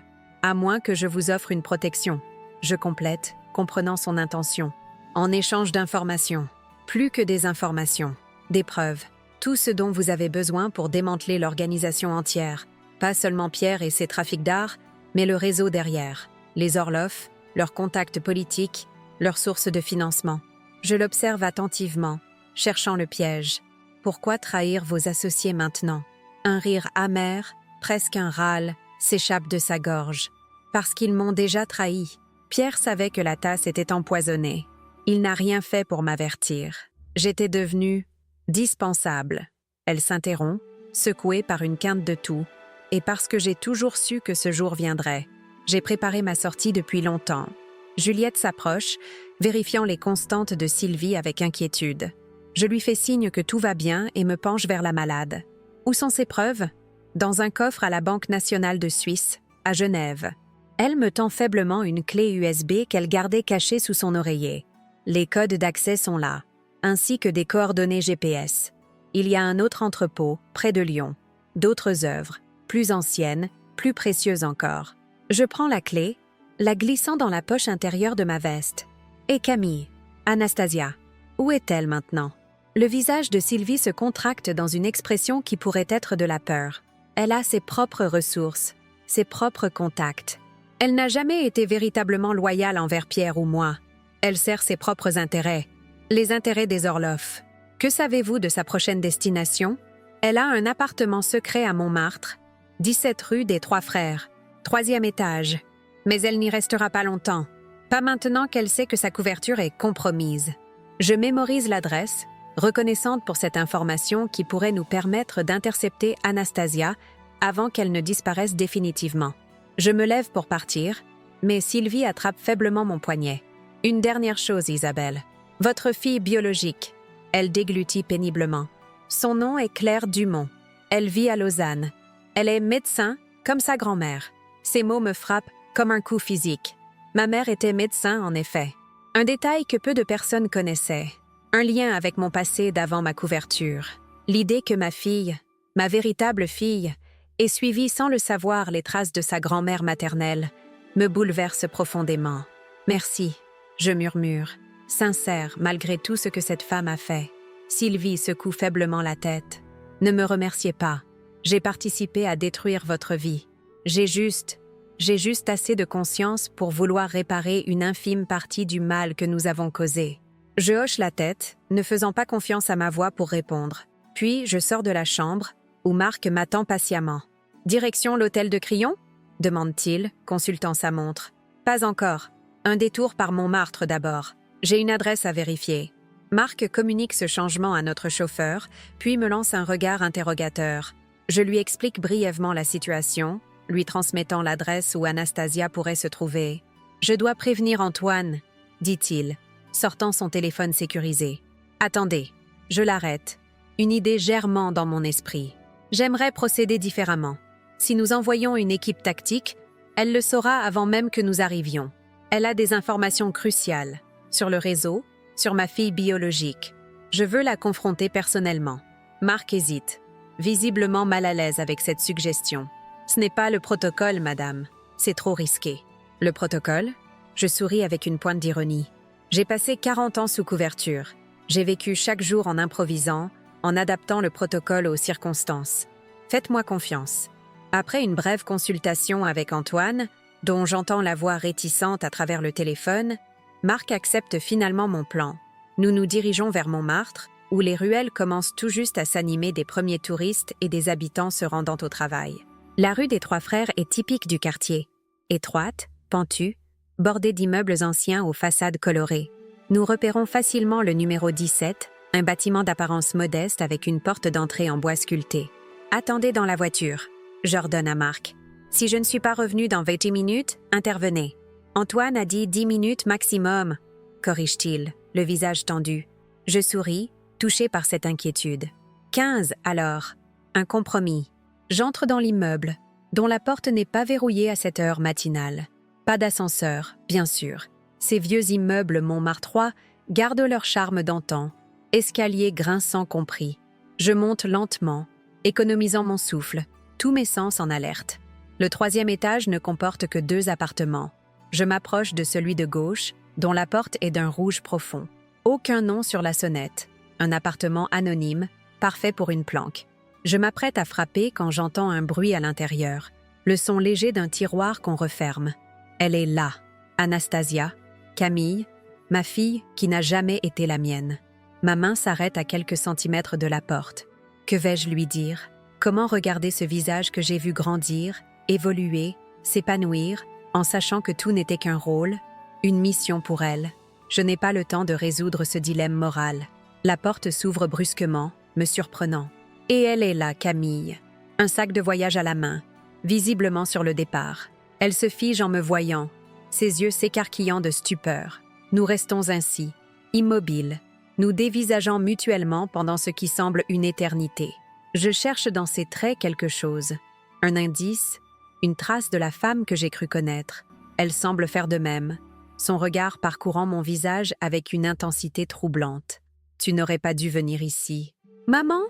je vous offre une protection. » Je complète, comprenant son intention. En échange d'informations. Plus que des informations. Des preuves. Tout ce dont vous avez besoin pour démanteler l'organisation entière. Pas seulement Pierre et ses trafics d'art, mais le réseau derrière. Les Orlov, leurs contacts politiques, leurs sources de financement. Je l'observe attentivement, cherchant le piège. Pourquoi trahir vos associés maintenant? Un rire amer, presque un râle, s'échappe de sa gorge. Parce qu'ils m'ont déjà trahi. Pierre savait que la tasse était empoisonnée. Il n'a rien fait pour m'avertir. J'étais devenue dispensable. Elle s'interrompt, secouée par une quinte de toux, et parce que j'ai toujours su que ce jour viendrait. J'ai préparé ma sortie depuis longtemps. Juliette s'approche, vérifiant les constantes de Sylvie avec inquiétude. Je lui fais signe que tout va bien et me penche vers la malade. Où sont ses preuves? Dans un coffre à la Banque nationale de Suisse, à Genève. Elle me tend faiblement une clé USB qu'elle gardait cachée sous son oreiller. Les codes d'accès sont là, ainsi que des coordonnées GPS. Il y a un autre entrepôt, près de Lyon. D'autres œuvres, plus anciennes, plus précieuses encore. Je prends la clé, la glissant dans la poche intérieure de ma veste. Et Camille, Anastasia, où est-elle maintenant? Le visage de Sylvie se contracte dans une expression qui pourrait être de la peur. Elle a ses propres ressources, ses propres contacts. Elle n'a jamais été véritablement loyale envers Pierre ou moi. Elle sert ses propres intérêts, les intérêts des Orloff. Que savez-vous de sa prochaine destination? Elle a un appartement secret à Montmartre, 17 rue des Trois Frères, 3e étage. Mais elle n'y restera pas longtemps. Pas maintenant qu'elle sait que sa couverture est compromise. Je mémorise l'adresse, reconnaissante pour cette information qui pourrait nous permettre d'intercepter Anastasia avant qu'elle ne disparaisse définitivement. Je me lève pour partir, mais Sylvie attrape faiblement mon poignet. Une dernière chose, Isabelle. Votre fille biologique. Elle déglutit péniblement. Son nom est Claire Dumont. Elle vit à Lausanne. Elle est médecin, comme sa grand-mère. Ces mots me frappent comme un coup physique. Ma mère était médecin, en effet. Un détail que peu de personnes connaissaient. Un lien avec mon passé d'avant ma couverture. L'idée que ma fille, ma véritable fille, ait suivi sans le savoir les traces de sa grand-mère maternelle, me bouleverse profondément. Merci, je murmure, sincère malgré tout ce que cette femme a fait. Sylvie secoue faiblement la tête. Ne me remerciez pas. J'ai participé à détruire votre vie. J'ai juste assez de conscience pour vouloir réparer une infime partie du mal que nous avons causé. Je hoche la tête, ne faisant pas confiance à ma voix pour répondre. Puis je sors de la chambre, où Marc m'attend patiemment. « Direction l'hôtel de Crillon ?» demande-t-il, consultant sa montre. « Pas encore. Un détour par Montmartre d'abord. J'ai une adresse à vérifier. » Marc communique ce changement à notre chauffeur, puis me lance un regard interrogateur. Je lui explique brièvement la situation, lui transmettant l'adresse où Anastasia pourrait se trouver. « Je dois prévenir Antoine, » dit-il, sortant son téléphone sécurisé. « Attendez, je l'arrête. Une idée germant dans mon esprit. J'aimerais procéder différemment. Si nous envoyons une équipe tactique, elle le saura avant même que nous arrivions. Elle a des informations cruciales, sur le réseau, sur ma fille biologique. Je veux la confronter personnellement. » Marc hésite, visiblement mal à l'aise avec cette suggestion. « Ce n'est pas le protocole, madame. C'est trop risqué. » « Le protocole ?» Je souris avec une pointe d'ironie. J'ai passé 40 ans sous couverture. J'ai vécu chaque jour en improvisant, en adaptant le protocole aux circonstances. Faites-moi confiance. Après une brève consultation avec Antoine, dont j'entends la voix réticente à travers le téléphone, Marc accepte finalement mon plan. Nous nous dirigeons vers Montmartre, où les ruelles commencent tout juste à s'animer des premiers touristes et des habitants se rendant au travail. La rue des Trois Frères est typique du quartier. Étroite, pentue, bordée d'immeubles anciens aux façades colorées. Nous repérons facilement le numéro 17, un bâtiment d'apparence modeste avec une porte d'entrée en bois sculpté. « Attendez dans la voiture », j'ordonne à Marc. « Si je ne suis pas revenu dans 20 minutes, intervenez. » « Antoine a dit 10 minutes maximum, » corrige-t-il, le visage tendu. Je souris, touché par cette inquiétude. « 15 alors. Un compromis. » J'entre dans l'immeuble, dont la porte n'est pas verrouillée à cette heure matinale. Pas d'ascenseur, bien sûr. Ces vieux immeubles montmartrois gardent leur charme d'antan, escalier grinçant compris. Je monte lentement, économisant mon souffle, tous mes sens en alerte. Le 3e étage ne comporte que 2 appartements. Je m'approche de celui de gauche, dont la porte est d'un rouge profond. Aucun nom sur la sonnette. Un appartement anonyme, parfait pour une planque. Je m'apprête à frapper quand j'entends un bruit à l'intérieur, le son léger d'un tiroir qu'on referme. Elle est là, Anastasia, Camille, ma fille qui n'a jamais été la mienne. Ma main s'arrête à quelques centimètres de la porte. Que vais-je lui dire? Comment regarder ce visage que j'ai vu grandir, évoluer, s'épanouir, en sachant que tout n'était qu'un rôle, une mission pour elle? Je n'ai pas le temps de résoudre ce dilemme moral. La porte s'ouvre brusquement, me surprenant. Et elle est là, Camille, un sac de voyage à la main, visiblement sur le départ. Elle se fige en me voyant, ses yeux s'écarquillant de stupeur. Nous restons ainsi, immobiles, nous dévisageant mutuellement pendant ce qui semble une éternité. Je cherche dans ses traits quelque chose, un indice, une trace de la femme que j'ai cru connaître. Elle semble faire de même, son regard parcourant mon visage avec une intensité troublante. « Tu n'aurais pas dû venir ici. »« Maman ?»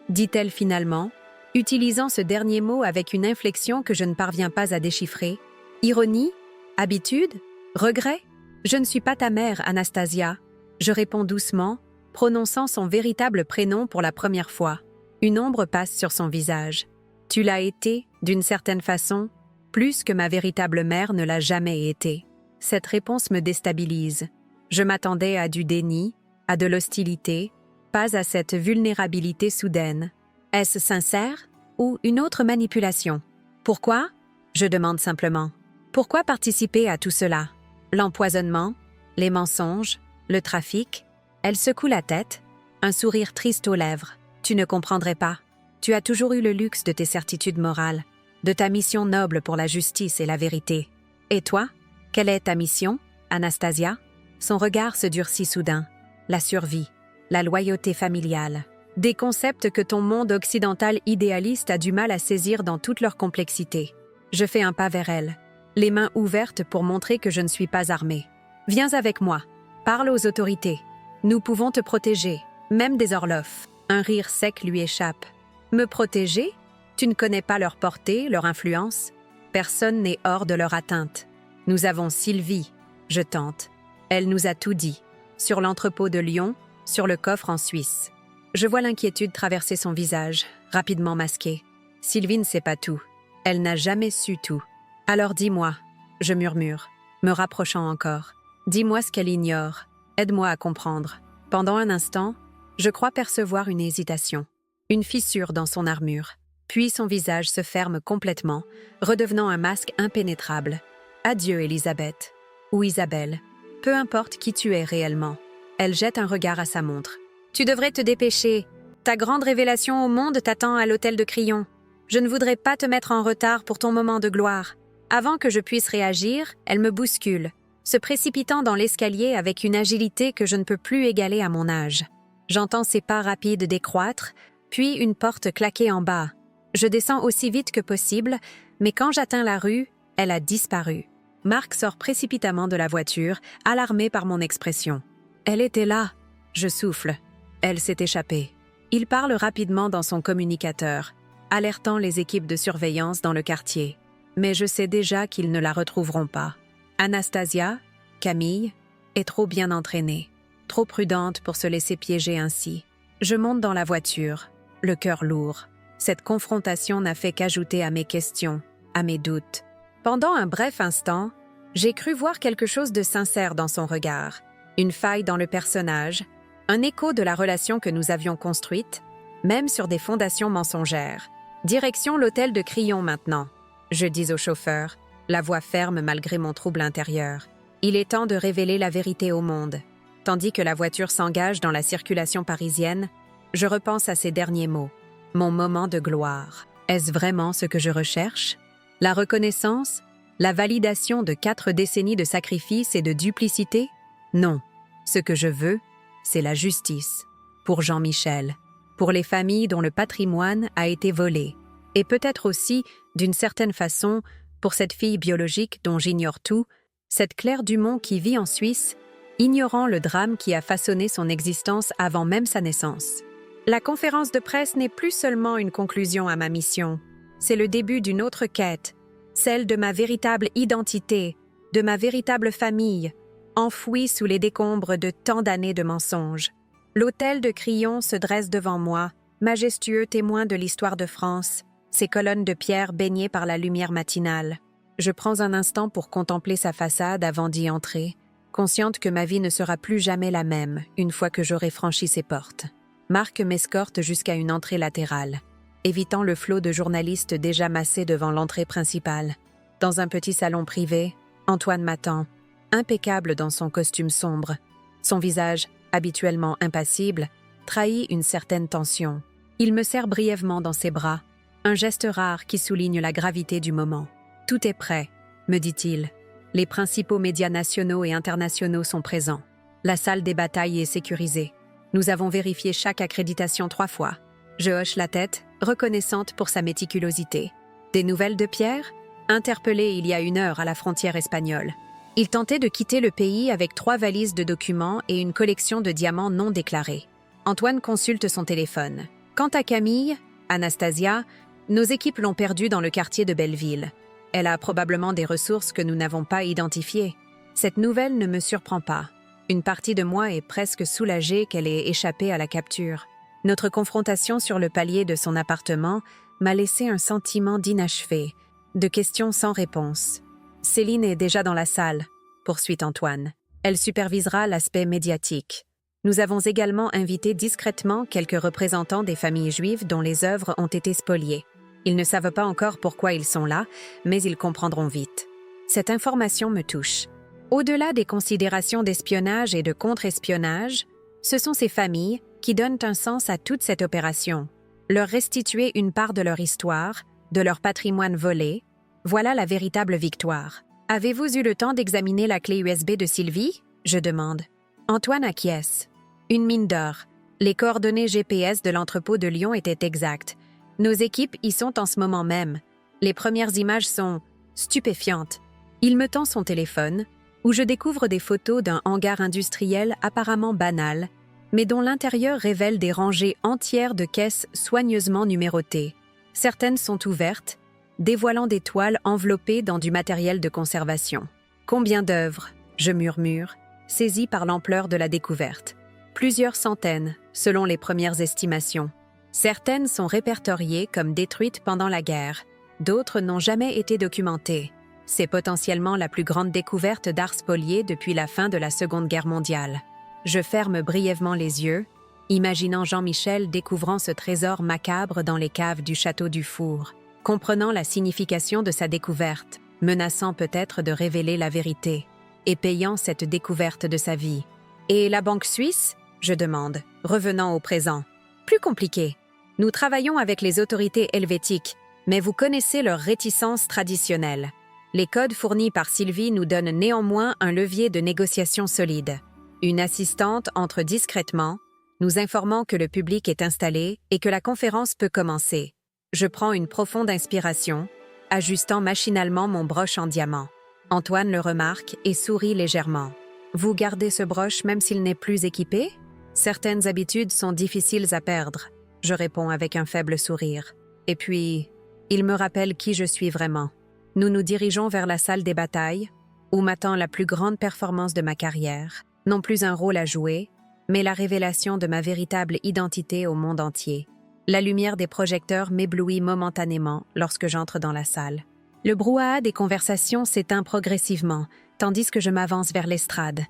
dit-elle finalement, utilisant ce dernier mot avec une inflexion que je ne parviens pas à déchiffrer. Ironie? Habitude? Regret? Je ne suis pas ta mère, Anastasia. Je réponds doucement, prononçant son véritable prénom pour la première fois. Une ombre passe sur son visage. Tu l'as été, d'une certaine façon, plus que ma véritable mère ne l'a jamais été. Cette réponse me déstabilise. Je m'attendais à du déni, à de l'hostilité, pas à cette vulnérabilité soudaine. Est-ce sincère ou une autre manipulation? Pourquoi? Je demande simplement. Pourquoi participer à tout cela? L'empoisonnement, les mensonges, le trafic? Elle secoue la tête, un sourire triste aux lèvres. Tu ne comprendrais pas. Tu as toujours eu le luxe de tes certitudes morales, de ta mission noble pour la justice et la vérité. Et toi? Quelle est ta mission, Anastasia? Son regard se durcit soudain. La survie, la loyauté familiale. Des concepts que ton monde occidental idéaliste a du mal à saisir dans toute leur complexité. Je fais un pas vers elle, les mains ouvertes pour montrer que je ne suis pas armée. Viens avec moi, parle aux autorités. Nous pouvons te protéger, même des Orloff. Un rire sec lui échappe. Me protéger? Tu ne connais pas leur portée, leur influence? Personne n'est hors de leur atteinte. Nous avons Sylvie, je tente. Elle nous a tout dit. Sur l'entrepôt de Lyon, sur le coffre en Suisse. Je vois l'inquiétude traverser son visage, rapidement masqué. Sylvie ne sait pas tout. Elle n'a jamais su tout. Alors dis-moi, je murmure, me rapprochant encore. Dis-moi ce qu'elle ignore. Aide-moi à comprendre. Pendant un instant, je crois percevoir une hésitation, une fissure dans son armure. Puis son visage se ferme complètement, redevenant un masque impénétrable. Adieu, Elisabeth. Ou Isabelle. Peu importe qui tu es réellement. Elle jette un regard à sa montre. Tu devrais te dépêcher. Ta grande révélation au monde t'attend à l'hôtel de Crillon. Je ne voudrais pas te mettre en retard pour ton moment de gloire. Avant que je puisse réagir, elle me bouscule, se précipitant dans l'escalier avec une agilité que je ne peux plus égaler à mon âge. J'entends ses pas rapides décroître, puis une porte claquer en bas. Je descends aussi vite que possible, mais quand j'atteins la rue, elle a disparu. Marc sort précipitamment de la voiture, alarmé par mon expression. Elle était là. Je souffle. Elle s'est échappée. Il parle rapidement dans son communicateur, alertant les équipes de surveillance dans le quartier. Mais je sais déjà qu'ils ne la retrouveront pas. Anastasia, Camille, est trop bien entraînée, trop prudente pour se laisser piéger ainsi. Je monte dans la voiture, le cœur lourd. Cette confrontation n'a fait qu'ajouter à mes questions, à mes doutes. Pendant un bref instant, j'ai cru voir quelque chose de sincère dans son regard, une faille dans le personnage, un écho de la relation que nous avions construite, même sur des fondations mensongères. Direction l'hôtel de Crillon maintenant, je dis au chauffeur, la voix ferme malgré mon trouble intérieur. Il est temps de révéler la vérité au monde. Tandis que la voiture s'engage dans la circulation parisienne, je repense à ces derniers mots. Mon moment de gloire. Est-ce vraiment ce que je recherche? La reconnaissance? La validation de 4 décennies de sacrifices et de duplicité? Non. Ce que je veux, c'est la justice. Pour Jean-Michel. Pour les familles dont le patrimoine a été volé. Et peut-être aussi, d'une certaine façon, pour cette fille biologique dont j'ignore tout, cette Claire Dumont qui vit en Suisse, ignorant le drame qui a façonné son existence avant même sa naissance. La conférence de presse n'est plus seulement une conclusion à ma mission. C'est le début d'une autre quête, celle de ma véritable identité, de ma véritable famille, enfouie sous les décombres de tant d'années de mensonges. L'hôtel de Crillon se dresse devant moi, majestueux témoin de l'histoire de France, ses colonnes de pierre baignées par la lumière matinale. Je prends un instant pour contempler sa façade avant d'y entrer, consciente que ma vie ne sera plus jamais la même une fois que j'aurai franchi ses portes. Marc m'escorte jusqu'à une entrée latérale, évitant le flot de journalistes déjà massés devant l'entrée principale. Dans un petit salon privé, Antoine m'attend, impeccable dans son costume sombre. Son visage, habituellement impassible, trahit une certaine tension. Il me serre brièvement dans ses bras, un geste rare qui souligne la gravité du moment. « Tout est prêt », me dit-il. Les principaux médias nationaux et internationaux sont présents. La salle des batailles est sécurisée. Nous avons vérifié chaque accréditation 3 fois. Je hoche la tête, reconnaissante pour sa méticulosité. Des nouvelles de Pierre? Interpellé il y a 1 heure à la frontière espagnole. Il tentait de quitter le pays avec 3 valises de documents et une collection de diamants non déclarés. Antoine consulte son téléphone. Quant à Camille, Anastasia, nos équipes l'ont perdue dans le quartier de Belleville. Elle a probablement des ressources que nous n'avons pas identifiées. Cette nouvelle ne me surprend pas. Une partie de moi est presque soulagée qu'elle ait échappé à la capture. Notre confrontation sur le palier de son appartement m'a laissé un sentiment d'inachevé, de questions sans réponse. Céline est déjà dans la salle, poursuit Antoine. Elle supervisera l'aspect médiatique. Nous avons également invité discrètement quelques représentants des familles juives dont les œuvres ont été spoliées. Ils ne savent pas encore pourquoi ils sont là, mais ils comprendront vite. Cette information me touche. Au-delà des considérations d'espionnage et de contre-espionnage, ce sont ces familles qui donnent un sens à toute cette opération. Leur restituer une part de leur histoire, de leur patrimoine volé, voilà la véritable victoire. Avez-vous eu le temps d'examiner la clé USB de Sylvie? Je demande. Antoine acquiesce. Une mine d'or. Les coordonnées GPS de l'entrepôt de Lyon étaient exactes. Nos équipes y sont en ce moment même. Les premières images sont stupéfiantes. Il me tend son téléphone, où je découvre des photos d'un hangar industriel apparemment banal, mais dont l'intérieur révèle des rangées entières de caisses soigneusement numérotées. Certaines sont ouvertes, dévoilant des toiles enveloppées dans du matériel de conservation. Combien d'œuvres, je murmure, saisi par l'ampleur de la découverte. Plusieurs centaines, selon les premières estimations. Certaines sont répertoriées comme détruites pendant la guerre, d'autres n'ont jamais été documentées. C'est potentiellement la plus grande découverte d'art spolié depuis la fin de la Seconde Guerre mondiale. Je ferme brièvement les yeux, imaginant Jean-Michel découvrant ce trésor macabre dans les caves du château du Four, comprenant la signification de sa découverte, menaçant peut-être de révéler la vérité, et payant cette découverte de sa vie. Et la banque suisse? Je demande, revenant au présent. Plus compliqué. Nous travaillons avec les autorités helvétiques, mais vous connaissez leurs réticences traditionnelles. Les codes fournis par Sylvie nous donnent néanmoins un levier de négociation solide. Une assistante entre discrètement, nous informant que le public est installé et que la conférence peut commencer. Je prends une profonde inspiration, ajustant machinalement mon broche en diamant. Antoine le remarque et sourit légèrement. « Vous gardez ce broche même s'il n'est plus équipé? Certaines habitudes sont difficiles à perdre. » Je réponds avec un faible sourire. Et puis, il me rappelle qui je suis vraiment. Nous nous dirigeons vers la salle des batailles, où m'attend la plus grande performance de ma carrière. Non plus un rôle à jouer, mais la révélation de ma véritable identité au monde entier. La lumière des projecteurs m'éblouit momentanément lorsque j'entre dans la salle. Le brouhaha des conversations s'éteint progressivement, tandis que je m'avance vers l'estrade.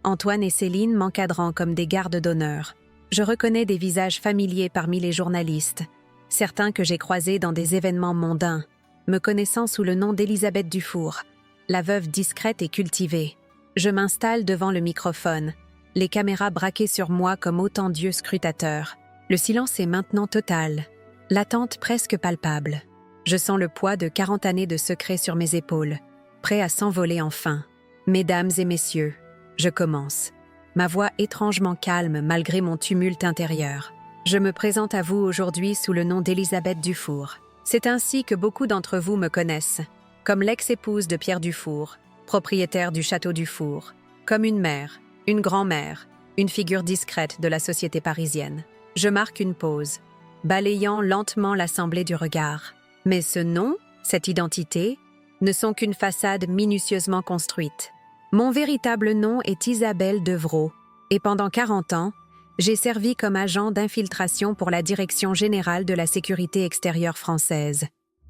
Antoine et Céline m'encadrant comme des gardes d'honneur. Je reconnais des visages familiers parmi les journalistes, certains que j'ai croisés dans des événements mondains, me connaissant sous le nom d'Élisabeth Dufour, la veuve discrète et cultivée. Je m'installe devant le microphone, les caméras braquées sur moi comme autant d'yeux scrutateurs. Le silence est maintenant total, l'attente presque palpable. Je sens le poids de 40 années de secrets sur mes épaules, prêt à s'envoler enfin. Mesdames et messieurs, je commence. Ma voix étrangement calme malgré mon tumulte intérieur. Je me présente à vous aujourd'hui sous le nom d'Élisabeth Dufour. C'est ainsi que beaucoup d'entre vous me connaissent, comme l'ex-épouse de Pierre Dufour, propriétaire du château Dufour, comme une mère, une grand-mère, une figure discrète de la société parisienne. Je marque une pause, balayant lentement l'assemblée du regard. Mais ce nom, cette identité, ne sont qu'une façade minutieusement construite. Mon véritable nom est Isabelle Devrault, et pendant 40 ans, j'ai servi comme agent d'infiltration pour la Direction générale de la sécurité extérieure française.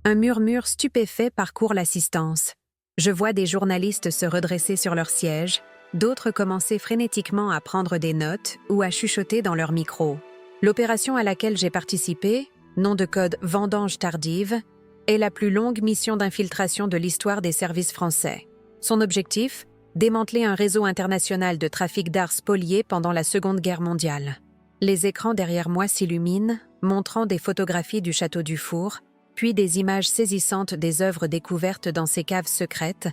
Un murmure stupéfait parcourt l'assistance. Je vois des journalistes se redresser sur leur siège, d'autres commencer frénétiquement à prendre des notes ou à chuchoter dans leur micro. L'opération à laquelle j'ai participé, nom de code Vendange tardive, est la plus longue mission d'infiltration de l'histoire des services français. Son objectif ? Démanteler un réseau international de trafic d'art spolié pendant la Seconde Guerre mondiale. Les écrans derrière moi s'illuminent, montrant des photographies du château du Four, puis des images saisissantes des œuvres découvertes dans ces caves secrètes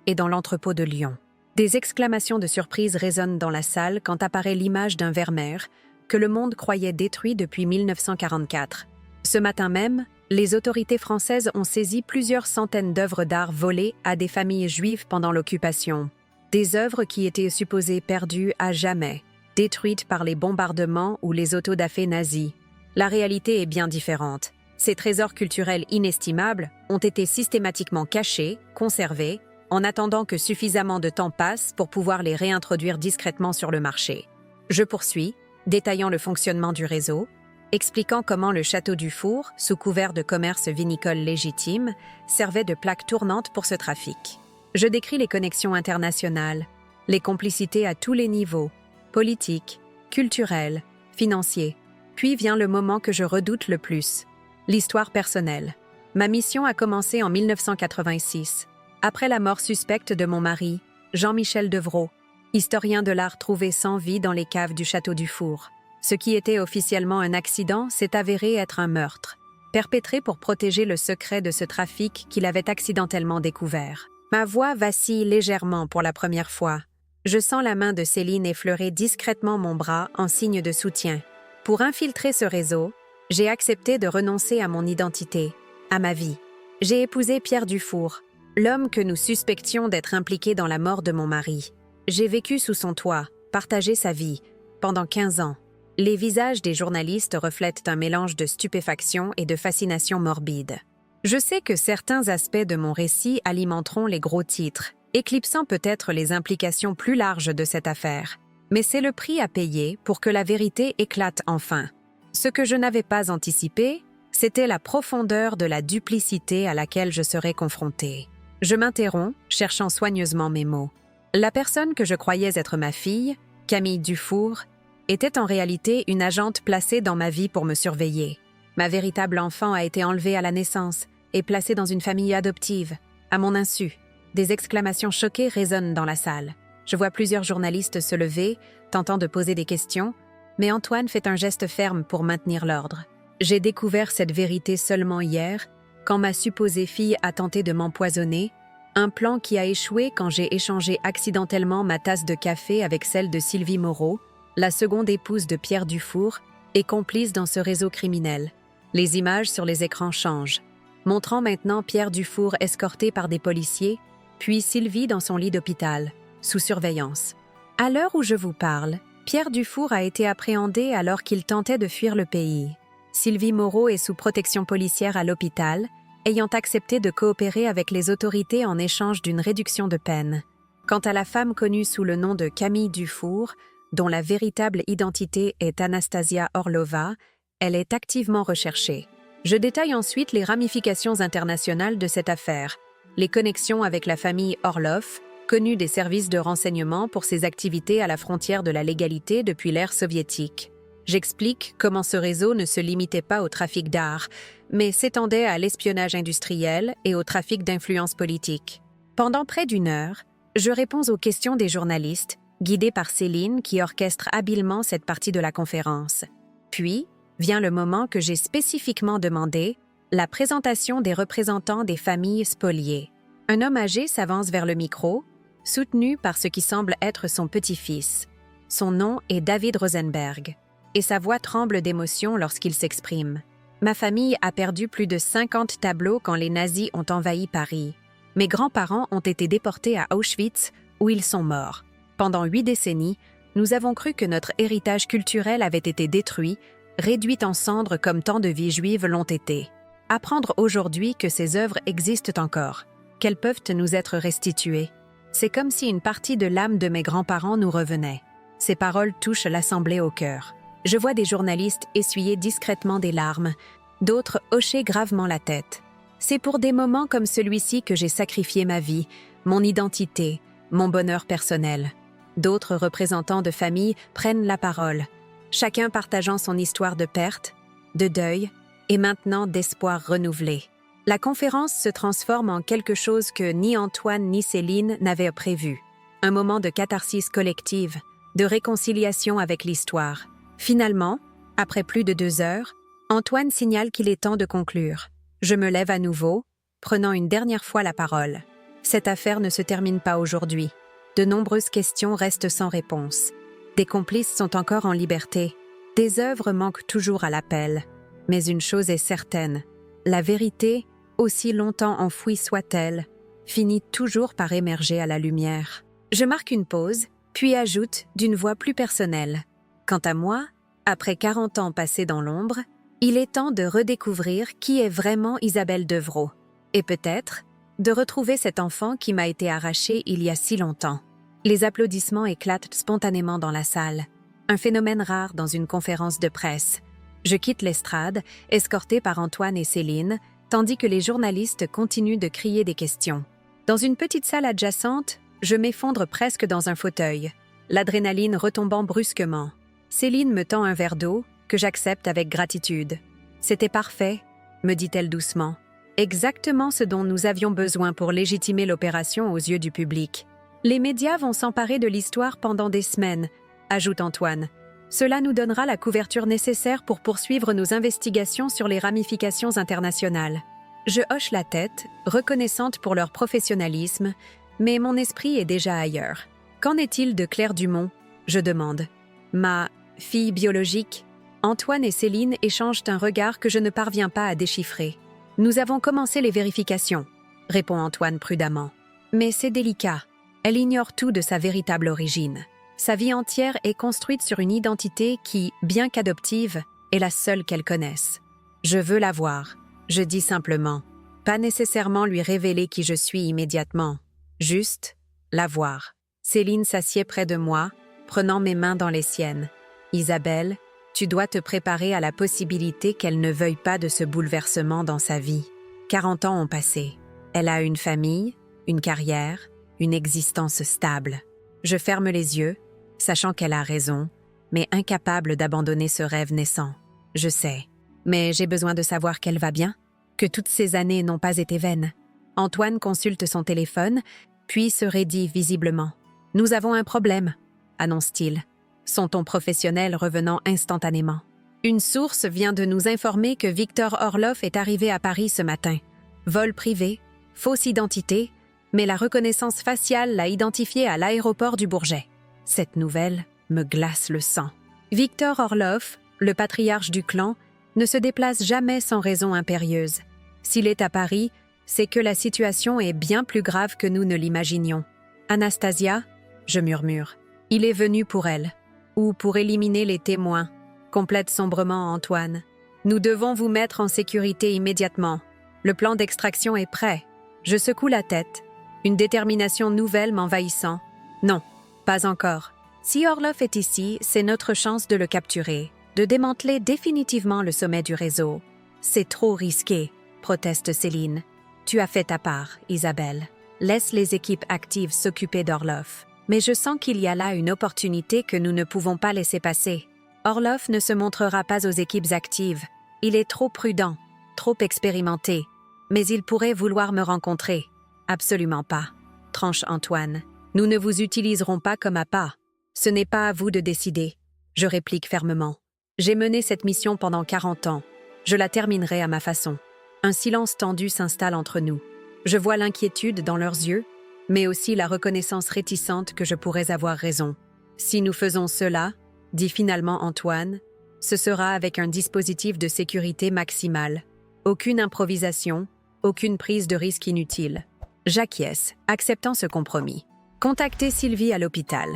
et dans l'entrepôt de Lyon. Des exclamations de surprise résonnent dans la salle quand apparaît l'image d'un Vermeer que le monde croyait détruit depuis 1944. Ce matin même, les autorités françaises ont saisi plusieurs centaines d'œuvres d'art volées à des familles juives pendant l'occupation. Des œuvres qui étaient supposées perdues à jamais, détruites par les bombardements ou les autodafés nazis. La réalité est bien différente. Ces trésors culturels inestimables ont été systématiquement cachés, conservés, en attendant que suffisamment de temps passe pour pouvoir les réintroduire discrètement sur le marché. Je poursuis, détaillant le fonctionnement du réseau, expliquant comment le château du Four, sous couvert de commerce vinicole légitime, servait de plaque tournante pour ce trafic. Je décris les connexions internationales, les complicités à tous les niveaux, politiques, culturels, financiers. Puis vient le moment que je redoute le plus, l'histoire personnelle. Ma mission a commencé en 1986, après la mort suspecte de mon mari, Jean-Michel Devrault, historien de l'art trouvé sans vie dans les caves du château du Four. Ce qui était officiellement un accident s'est avéré être un meurtre, perpétré pour protéger le secret de ce trafic qu'il avait accidentellement découvert. Ma voix vacille légèrement pour la première fois. Je sens la main de Céline effleurer discrètement mon bras en signe de soutien. Pour infiltrer ce réseau, j'ai accepté de renoncer à mon identité, à ma vie. J'ai épousé Pierre Dufour, l'homme que nous suspections d'être impliqué dans la mort de mon mari. J'ai vécu sous son toit, partagé sa vie, pendant 15 ans. Les visages des journalistes reflètent un mélange de stupéfaction et de fascination morbide. Je sais que certains aspects de mon récit alimenteront les gros titres, éclipsant peut-être les implications plus larges de cette affaire. Mais c'est le prix à payer pour que la vérité éclate enfin. Ce que je n'avais pas anticipé, c'était la profondeur de la duplicité à laquelle je serais confrontée. Je m'interromps, cherchant soigneusement mes mots. La personne que je croyais être ma fille, Camille Dufour, était en réalité une agente placée dans ma vie pour me surveiller. Ma véritable enfant a été enlevée à la naissance et placée dans une famille adoptive, à mon insu. Des exclamations choquées résonnent dans la salle. Je vois plusieurs journalistes se lever, tentant de poser des questions, mais Antoine fait un geste ferme pour maintenir l'ordre. J'ai découvert cette vérité seulement hier, quand ma supposée fille a tenté de m'empoisonner, un plan qui a échoué quand j'ai échangé accidentellement ma tasse de café avec celle de Sylvie Moreau, la seconde épouse de Pierre Dufour, et complice dans ce réseau criminel. Les images sur les écrans changent, montrant maintenant Pierre Dufour escorté par des policiers, puis Sylvie dans son lit d'hôpital, sous surveillance. À l'heure où je vous parle, Pierre Dufour a été appréhendé alors qu'il tentait de fuir le pays. Sylvie Moreau est sous protection policière à l'hôpital, ayant accepté de coopérer avec les autorités en échange d'une réduction de peine. Quant à la femme connue sous le nom de Camille Dufour, dont la véritable identité est Anastasia Orlova, elle est activement recherchée. Je détaille ensuite les ramifications internationales de cette affaire, les connexions avec la famille Orlov, connue des services de renseignement pour ses activités à la frontière de la légalité depuis l'ère soviétique. J'explique comment ce réseau ne se limitait pas au trafic d'art, mais s'étendait à l'espionnage industriel et au trafic d'influence politique. Pendant près d'une heure, je réponds aux questions des journalistes, guidée par Céline qui orchestre habilement cette partie de la conférence. Puis, vient le moment que j'ai spécifiquement demandé, la présentation des représentants des familles spoliées. Un homme âgé s'avance vers le micro, soutenu par ce qui semble être son petit-fils. Son nom est David Rosenberg, et sa voix tremble d'émotion lorsqu'il s'exprime. Ma famille a perdu plus de 50 tableaux quand les nazis ont envahi Paris. Mes grands-parents ont été déportés à Auschwitz, où ils sont morts. Pendant 8 décennies, nous avons cru que notre héritage culturel avait été détruit, réduit en cendres comme tant de vies juives l'ont été. Apprendre aujourd'hui que ces œuvres existent encore, qu'elles peuvent nous être restituées. C'est comme si une partie de l'âme de mes grands-parents nous revenait. Ces paroles touchent l'assemblée au cœur. Je vois des journalistes essuyer discrètement des larmes, d'autres hocher gravement la tête. C'est pour des moments comme celui-ci que j'ai sacrifié ma vie, mon identité, mon bonheur personnel. D'autres représentants de famille prennent la parole, chacun partageant son histoire de perte, de deuil et maintenant d'espoir renouvelé. La conférence se transforme en quelque chose que ni Antoine ni Céline n'avaient prévu. Un moment de catharsis collective, de réconciliation avec l'histoire. Finalement, après plus de 2 heures, Antoine signale qu'il est temps de conclure. Je me lève à nouveau, prenant une dernière fois la parole. Cette affaire ne se termine pas aujourd'hui. De nombreuses questions restent sans réponse. Des complices sont encore en liberté. Des œuvres manquent toujours à l'appel. Mais une chose est certaine, la vérité, aussi longtemps enfouie soit-elle, finit toujours par émerger à la lumière. Je marque une pause, puis ajoute d'une voix plus personnelle. Quant à moi, après 40 ans passés dans l'ombre, il est temps de redécouvrir qui est vraiment Isabelle Devrault. Et peut-être de retrouver cet enfant qui m'a été arraché il y a si longtemps. Les applaudissements éclatent spontanément dans la salle. Un phénomène rare dans une conférence de presse. Je quitte l'estrade, escortée par Antoine et Céline, tandis que les journalistes continuent de crier des questions. Dans une petite salle adjacente, je m'effondre presque dans un fauteuil, l'adrénaline retombant brusquement. Céline me tend un verre d'eau, que j'accepte avec gratitude. « C'était parfait », me dit-elle doucement. Exactement ce dont nous avions besoin pour légitimer l'opération aux yeux du public. Les médias vont s'emparer de l'histoire pendant des semaines, ajoute Antoine. Cela nous donnera la couverture nécessaire pour poursuivre nos investigations sur les ramifications internationales. Je hoche la tête, reconnaissante pour leur professionnalisme, mais mon esprit est déjà ailleurs. Qu'en est-il de Claire Dumont ? Je demande. Ma fille biologique ? Antoine et Céline échangent un regard que je ne parviens pas à déchiffrer. Nous avons commencé les vérifications, répond Antoine prudemment. Mais c'est délicat. Elle ignore tout de sa véritable origine. Sa vie entière est construite sur une identité qui, bien qu'adoptive, est la seule qu'elle connaisse. Je veux la voir, je dis simplement. Pas nécessairement lui révéler qui je suis immédiatement. Juste la voir. Céline s'assied près de moi, prenant mes mains dans les siennes. Isabelle, tu dois te préparer à la possibilité qu'elle ne veuille pas de ce bouleversement dans sa vie. 40 ans ont passé. Elle a une famille, une carrière, une existence stable. Je ferme les yeux, sachant qu'elle a raison, mais incapable d'abandonner ce rêve naissant. Je sais, mais j'ai besoin de savoir qu'elle va bien, que toutes ces années n'ont pas été vaines. Antoine consulte son téléphone, puis se raidit visiblement. « Nous avons un problème », annonce-t-il, son ton professionnel revenant instantanément. Une source vient de nous informer que Victor Orloff est arrivé à Paris ce matin. Vol privé, fausse identité, mais la reconnaissance faciale l'a identifié à l'aéroport du Bourget. Cette nouvelle me glace le sang. Victor Orloff, le patriarche du clan, ne se déplace jamais sans raison impérieuse. S'il est à Paris, c'est que la situation est bien plus grave que nous ne l'imaginions. Anastasia, je murmure, il est venu pour elle, ou pour éliminer les témoins, complète sombrement Antoine. Nous devons vous mettre en sécurité immédiatement. Le plan d'extraction est prêt. Je secoue la tête, une détermination nouvelle m'envahissant. Non, pas encore. Si Orloff est ici, c'est notre chance de le capturer, de démanteler définitivement le sommet du réseau. C'est trop risqué, proteste Céline. Tu as fait ta part, Isabelle. Laisse les équipes actives s'occuper d'Orloff. Mais je sens qu'il y a là une opportunité que nous ne pouvons pas laisser passer. Orloff ne se montrera pas aux équipes actives. Il est trop prudent, trop expérimenté. Mais il pourrait vouloir me rencontrer. Absolument pas, tranche Antoine. Nous ne vous utiliserons pas comme appât. Ce n'est pas à vous de décider. Je réplique fermement. J'ai mené cette mission pendant 40 ans. Je la terminerai à ma façon. Un silence tendu s'installe entre nous. Je vois l'inquiétude dans leurs yeux, mais aussi la reconnaissance réticente que je pourrais avoir raison. Si nous faisons cela, dit finalement Antoine, ce sera avec un dispositif de sécurité maximale. Aucune improvisation, aucune prise de risque inutile. J'acquiesce, acceptant ce compromis. Contactez Sylvie à l'hôpital.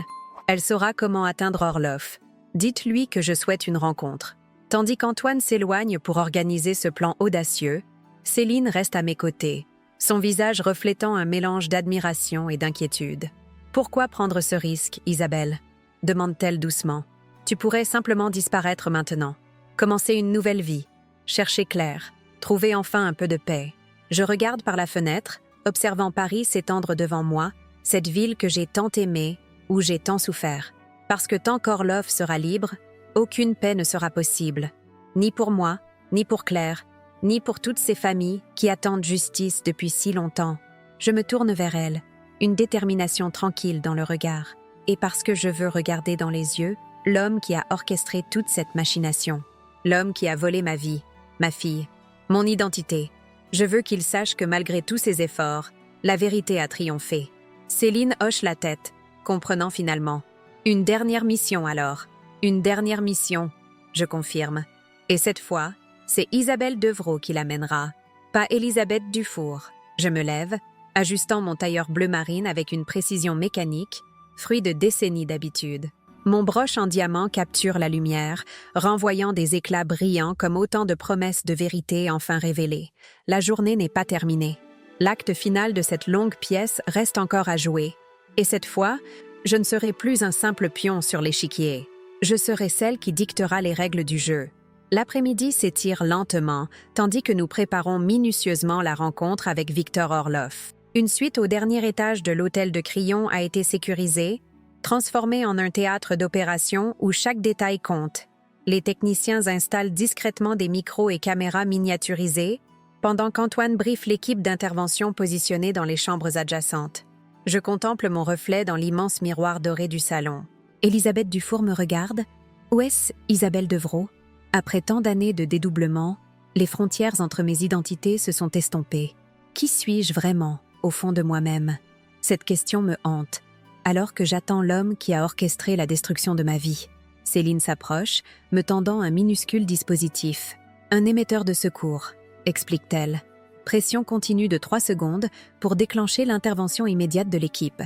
Elle saura comment atteindre Orloff. Dites-lui que je souhaite une rencontre. Tandis qu'Antoine s'éloigne pour organiser ce plan audacieux, Céline reste à mes côtés, son visage reflétant un mélange d'admiration et d'inquiétude. « Pourquoi prendre ce risque, Isabelle ?» demande-t-elle doucement. « Tu pourrais simplement disparaître maintenant, commencer une nouvelle vie, chercher Claire, trouver enfin un peu de paix. » Je regarde par la fenêtre, observant Paris s'étendre devant moi, cette ville que j'ai tant aimée, où j'ai tant souffert. Parce que tant qu'Orloff sera libre, aucune paix ne sera possible. Ni pour moi, ni pour Claire, ni pour toutes ces familles qui attendent justice depuis si longtemps. Je me tourne vers elle, une détermination tranquille dans le regard. Et parce que je veux regarder dans les yeux l'homme qui a orchestré toute cette machination. L'homme qui a volé ma vie, ma fille, mon identité. Je veux qu'il sache que malgré tous ses efforts, la vérité a triomphé. Céline hoche la tête, comprenant finalement. Une dernière mission alors. Une dernière mission, je confirme. Et cette fois, c'est Isabelle Devrault qui l'amènera, pas Élisabeth Dufour. Je me lève, ajustant mon tailleur bleu marine avec une précision mécanique, fruit de décennies d'habitude. Mon broche en diamant capture la lumière, renvoyant des éclats brillants comme autant de promesses de vérité enfin révélées. La journée n'est pas terminée. L'acte final de cette longue pièce reste encore à jouer. Et cette fois, je ne serai plus un simple pion sur l'échiquier. Je serai celle qui dictera les règles du jeu. L'après-midi s'étire lentement, tandis que nous préparons minutieusement la rencontre avec Victor Orloff. Une suite au dernier étage de l'hôtel de Crillon a été sécurisée, transformée en un théâtre d'opération où chaque détail compte. Les techniciens installent discrètement des micros et caméras miniaturisés, pendant qu'Antoine briefe l'équipe d'intervention positionnée dans les chambres adjacentes. Je contemple mon reflet dans l'immense miroir doré du salon. Élisabeth Dufour me regarde. Où est-ce Isabelle Devrault? Après tant d'années de dédoublement, les frontières entre mes identités se sont estompées. Qui suis-je vraiment, au fond de moi-même? Cette question me hante, alors que j'attends l'homme qui a orchestré la destruction de ma vie. Céline s'approche, me tendant un minuscule dispositif. Un émetteur de secours, explique-t-elle. Pression continue de 3 secondes pour déclencher l'intervention immédiate de l'équipe.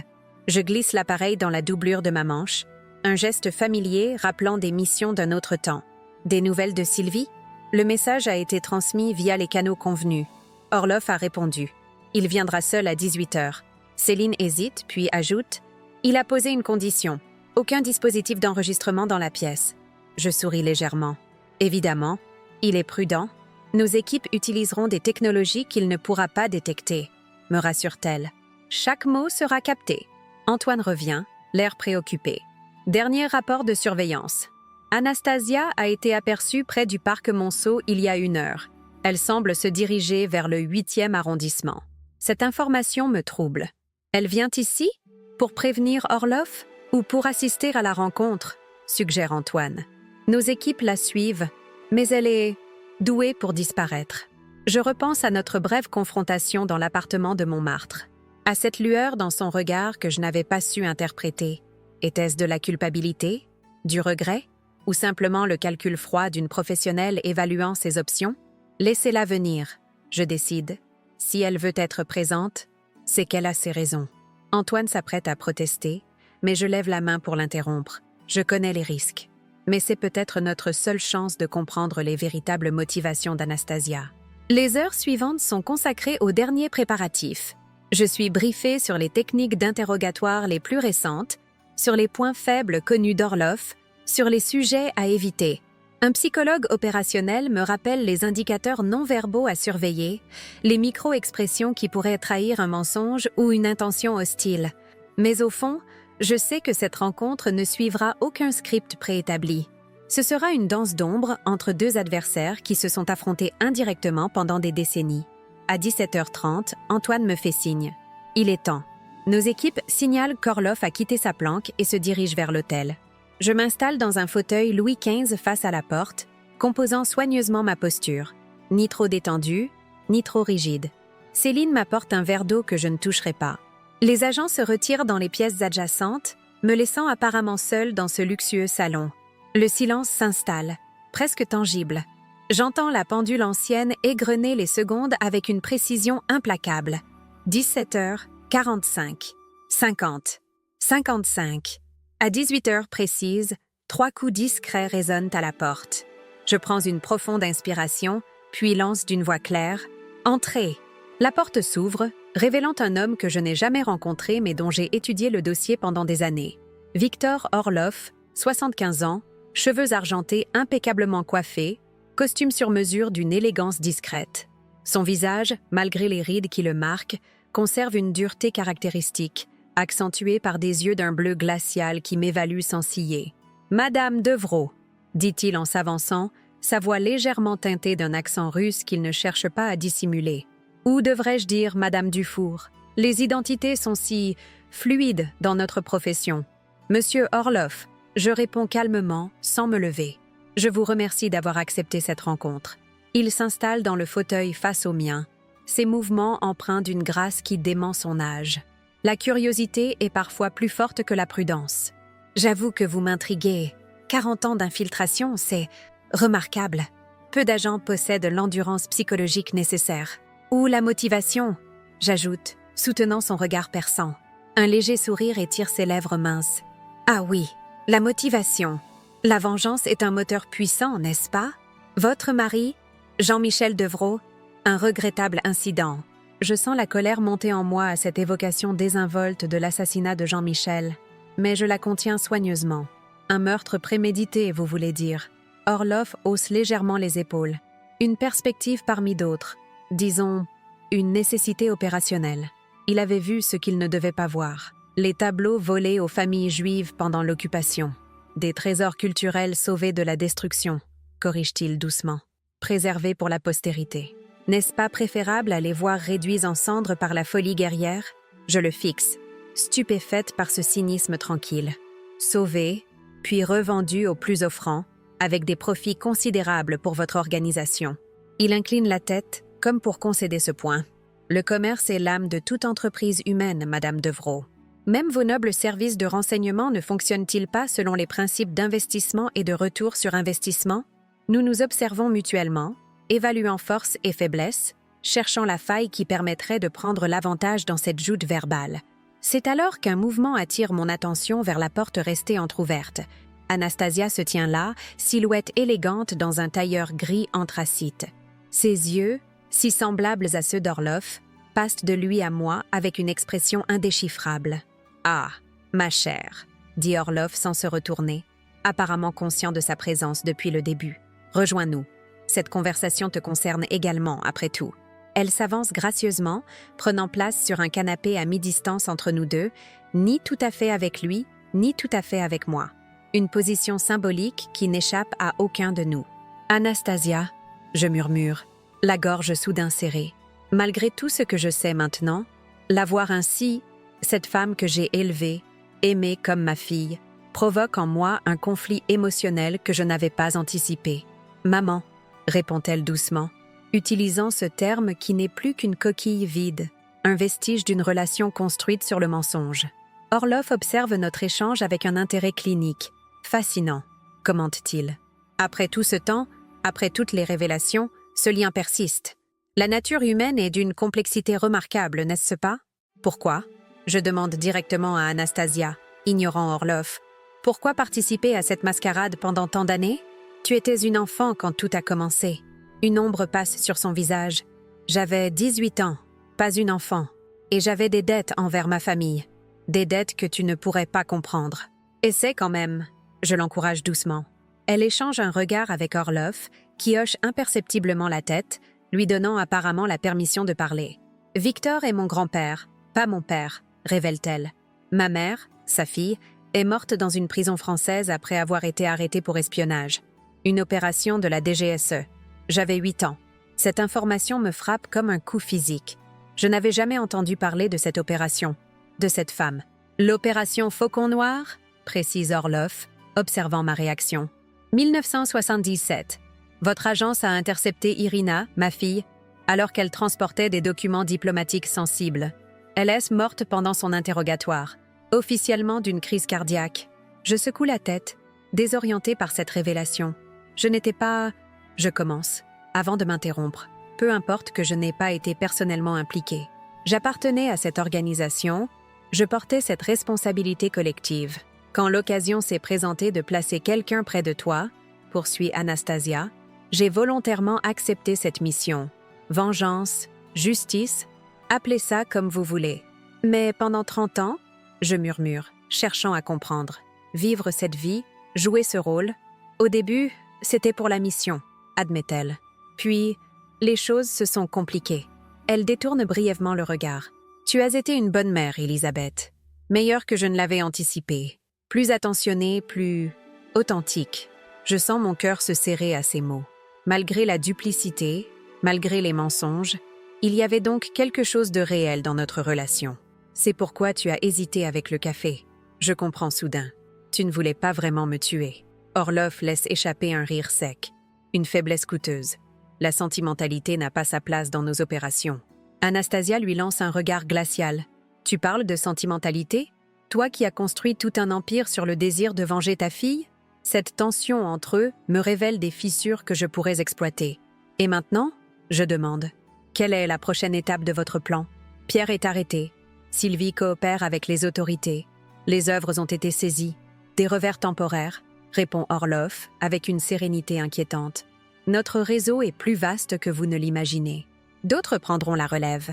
Je glisse l'appareil dans la doublure de ma manche, un geste familier rappelant des missions d'un autre temps. Des nouvelles de Sylvie? Le message a été transmis via les canaux convenus. Orloff a répondu. Il viendra seul à 18h. Céline hésite, puis ajoute « Il a posé une condition. Aucun dispositif d'enregistrement dans la pièce. » Je souris légèrement. Évidemment, il est prudent. Nos équipes utiliseront des technologies qu'il ne pourra pas détecter, me rassure-t-elle. Chaque mot sera capté. Antoine revient, l'air préoccupé. Dernier rapport de surveillance. Anastasia a été aperçue près du parc Monceau il y a 1 heure. Elle semble se diriger vers le 8e arrondissement. Cette information me trouble. Elle vient ici pour prévenir Orloff ou pour assister à la rencontre, suggère Antoine. Nos équipes la suivent, mais elle est douée pour disparaître. Je repense à notre brève confrontation dans l'appartement de Montmartre, à cette lueur dans son regard que je n'avais pas su interpréter. Était-ce de la culpabilité, du regret, ou simplement le calcul froid d'une professionnelle évaluant ses options? Laissez-la venir, je décide. Si elle veut être présente, c'est qu'elle a ses raisons. Antoine s'apprête à protester, mais je lève la main pour l'interrompre. Je connais les risques. Mais c'est peut-être notre seule chance de comprendre les véritables motivations d'Anastasia. Les heures suivantes sont consacrées aux derniers préparatifs. Je suis briefée sur les techniques d'interrogatoire les plus récentes, sur les points faibles connus d'Orloff, sur les sujets à éviter. Un psychologue opérationnel me rappelle les indicateurs non-verbaux à surveiller, les micro-expressions qui pourraient trahir un mensonge ou une intention hostile. Mais au fond, je sais que cette rencontre ne suivra aucun script préétabli. Ce sera une danse d'ombre entre 2 adversaires qui se sont affrontés indirectement pendant des décennies. À 17h30, Antoine me fait signe. Il est temps. Nos équipes signalent qu'Orloff a quitté sa planque et se dirige vers l'hôtel. Je m'installe dans un fauteuil Louis XV face à la porte, composant soigneusement ma posture. Ni trop détendue, ni trop rigide. Céline m'apporte un verre d'eau que je ne toucherai pas. Les agents se retirent dans les pièces adjacentes, me laissant apparemment seule dans ce luxueux salon. Le silence s'installe, presque tangible. J'entends la pendule ancienne égrener les secondes avec une précision implacable. 17h45, 50, 55. À 18h précise, 3 coups discrets résonnent à la porte. Je prends une profonde inspiration, puis lance d'une voix claire « Entrez !» La porte s'ouvre, révélant un homme que je n'ai jamais rencontré mais dont j'ai étudié le dossier pendant des années. Victor Orloff, 75 ans, cheveux argentés impeccablement coiffés, costume sur mesure d'une élégance discrète. Son visage, malgré les rides qui le marquent, conserve une dureté caractéristique, accentuée par des yeux d'un bleu glacial qui m'évaluent sans ciller. « Madame Devrault », dit-il en s'avançant, sa voix légèrement teintée d'un accent russe qu'il ne cherche pas à dissimuler. Ou devrais-je dire Madame Dufour? Les identités sont si fluides dans notre profession. Monsieur Orloff, je réponds calmement, sans me lever. Je vous remercie d'avoir accepté cette rencontre. Il s'installe dans le fauteuil face au mien, ses mouvements empreints d'une grâce qui dément son âge. La curiosité est parfois plus forte que la prudence. J'avoue que vous m'intriguez. 40 ans d'infiltration, c'est remarquable. Peu d'agents possèdent l'endurance psychologique nécessaire. Ou la motivation, j'ajoute, soutenant son regard perçant. Un léger sourire étire ses lèvres minces. Ah oui, la motivation. La vengeance est un moteur puissant, n'est-ce pas? Votre mari, Jean-Michel Devrault, un regrettable incident. Je sens la colère monter en moi à cette évocation désinvolte de l'assassinat de Jean-Michel, mais je la contiens soigneusement. Un meurtre prémédité, vous voulez dire. Orloff hausse légèrement les épaules. Une perspective parmi d'autres. Disons, une nécessité opérationnelle. Il avait vu ce qu'il ne devait pas voir. Les tableaux volés aux familles juives pendant l'occupation. Des trésors culturels sauvés de la destruction, corrige-t-il doucement. Préservés pour la postérité. N'est-ce pas préférable à les voir réduits en cendres par la folie guerrière? Je le fixe, stupéfaite par ce cynisme tranquille. Sauvés, puis revendus aux plus offrants, avec des profits considérables pour votre organisation. Il incline la tête, comme pour concéder ce point. Le commerce est l'âme de toute entreprise humaine, Madame Devrault. Même vos nobles services de renseignement ne fonctionnent-ils pas selon les principes d'investissement et de retour sur investissement? Nous nous observons mutuellement, évaluant force et faiblesse, cherchant la faille qui permettrait de prendre l'avantage dans cette joute verbale. C'est alors qu'un mouvement attire mon attention vers la porte restée entr'ouverte. Anastasia se tient là, silhouette élégante dans un tailleur gris anthracite. Ses yeux, si semblables à ceux d'Orloff, passent de lui à moi avec une expression indéchiffrable. « Ah, ma chère », dit Orloff sans se retourner, apparemment conscient de sa présence depuis le début. « Rejoins-nous. Cette conversation te concerne également, après tout. » Elle s'avance gracieusement, prenant place sur un canapé à mi-distance entre nous deux, ni tout à fait avec lui, ni tout à fait avec moi. Une position symbolique qui n'échappe à aucun de nous. « Anastasia », je murmure, la gorge soudain serrée. Malgré tout ce que je sais maintenant, la voir ainsi, cette femme que j'ai élevée, aimée comme ma fille, provoque en moi un conflit émotionnel que je n'avais pas anticipé. « Maman », répond-elle doucement, utilisant ce terme qui n'est plus qu'une coquille vide, un vestige d'une relation construite sur le mensonge. Orloff observe notre échange avec un intérêt clinique. Fascinant, commente-t-il. Après tout ce temps, après toutes les révélations, ce lien persiste. La nature humaine est d'une complexité remarquable, n'est-ce pas? Pourquoi? Je demande directement à Anastasia, ignorant Orloff. Pourquoi participer à cette mascarade pendant tant d'années? Tu étais une enfant quand tout a commencé. Une ombre passe sur son visage. J'avais 18 ans, pas une enfant, et j'avais des dettes envers ma famille. Des dettes que tu ne pourrais pas comprendre. Essaie quand même, je l'encourage doucement. Elle échange un regard avec Orloff, qui hoche imperceptiblement la tête, lui donnant apparemment la permission de parler. « Victor est mon grand-père, pas mon père », révèle-t-elle. Ma mère, sa fille, est morte dans une prison française après avoir été arrêtée pour espionnage. Une opération de la DGSE. J'avais 8 ans. Cette information me frappe comme un coup physique. Je n'avais jamais entendu parler de cette opération, de cette femme. L'opération Faucon Noir, précise Orloff, observant ma réaction. 1977. Votre agence a intercepté Irina, ma fille, alors qu'elle transportait des documents diplomatiques sensibles. Elle est morte pendant son interrogatoire, officiellement d'une crise cardiaque. Je secoue la tête, désorientée par cette révélation. Je n'étais pas... Je commence, avant de m'interrompre. Peu importe que je n'ai pas été personnellement impliquée. J'appartenais à cette organisation, je portais cette responsabilité collective. Quand l'occasion s'est présentée de placer quelqu'un près de toi, poursuit Anastasia, j'ai volontairement accepté cette mission. Vengeance, justice, appelez ça comme vous voulez. Mais pendant 30 ans, je murmure, cherchant à comprendre. Vivre cette vie, jouer ce rôle. Au début, c'était pour la mission, admet-elle. Puis, les choses se sont compliquées. Elle détourne brièvement le regard. Tu as été une bonne mère, Elisabeth. Meilleure que je ne l'avais anticipé. Plus attentionnée, plus authentique. Je sens mon cœur se serrer à ces mots. Malgré la duplicité, malgré les mensonges, il y avait donc quelque chose de réel dans notre relation. C'est pourquoi tu as hésité avec le café. Je comprends soudain. Tu ne voulais pas vraiment me tuer. Orloff laisse échapper un rire sec. Une faiblesse coûteuse. La sentimentalité n'a pas sa place dans nos opérations. Anastasia lui lance un regard glacial. Tu parles de sentimentalité? Toi qui as construit tout un empire sur le désir de venger ta fille? Cette tension entre eux me révèle des fissures que je pourrais exploiter. Et maintenant? Je demande. Quelle est la prochaine étape de votre plan? Pierre est arrêté. Sylvie coopère avec les autorités. Les œuvres ont été saisies. Des revers temporaires, répond Orloff avec une sérénité inquiétante. Notre réseau est plus vaste que vous ne l'imaginez. D'autres prendront la relève.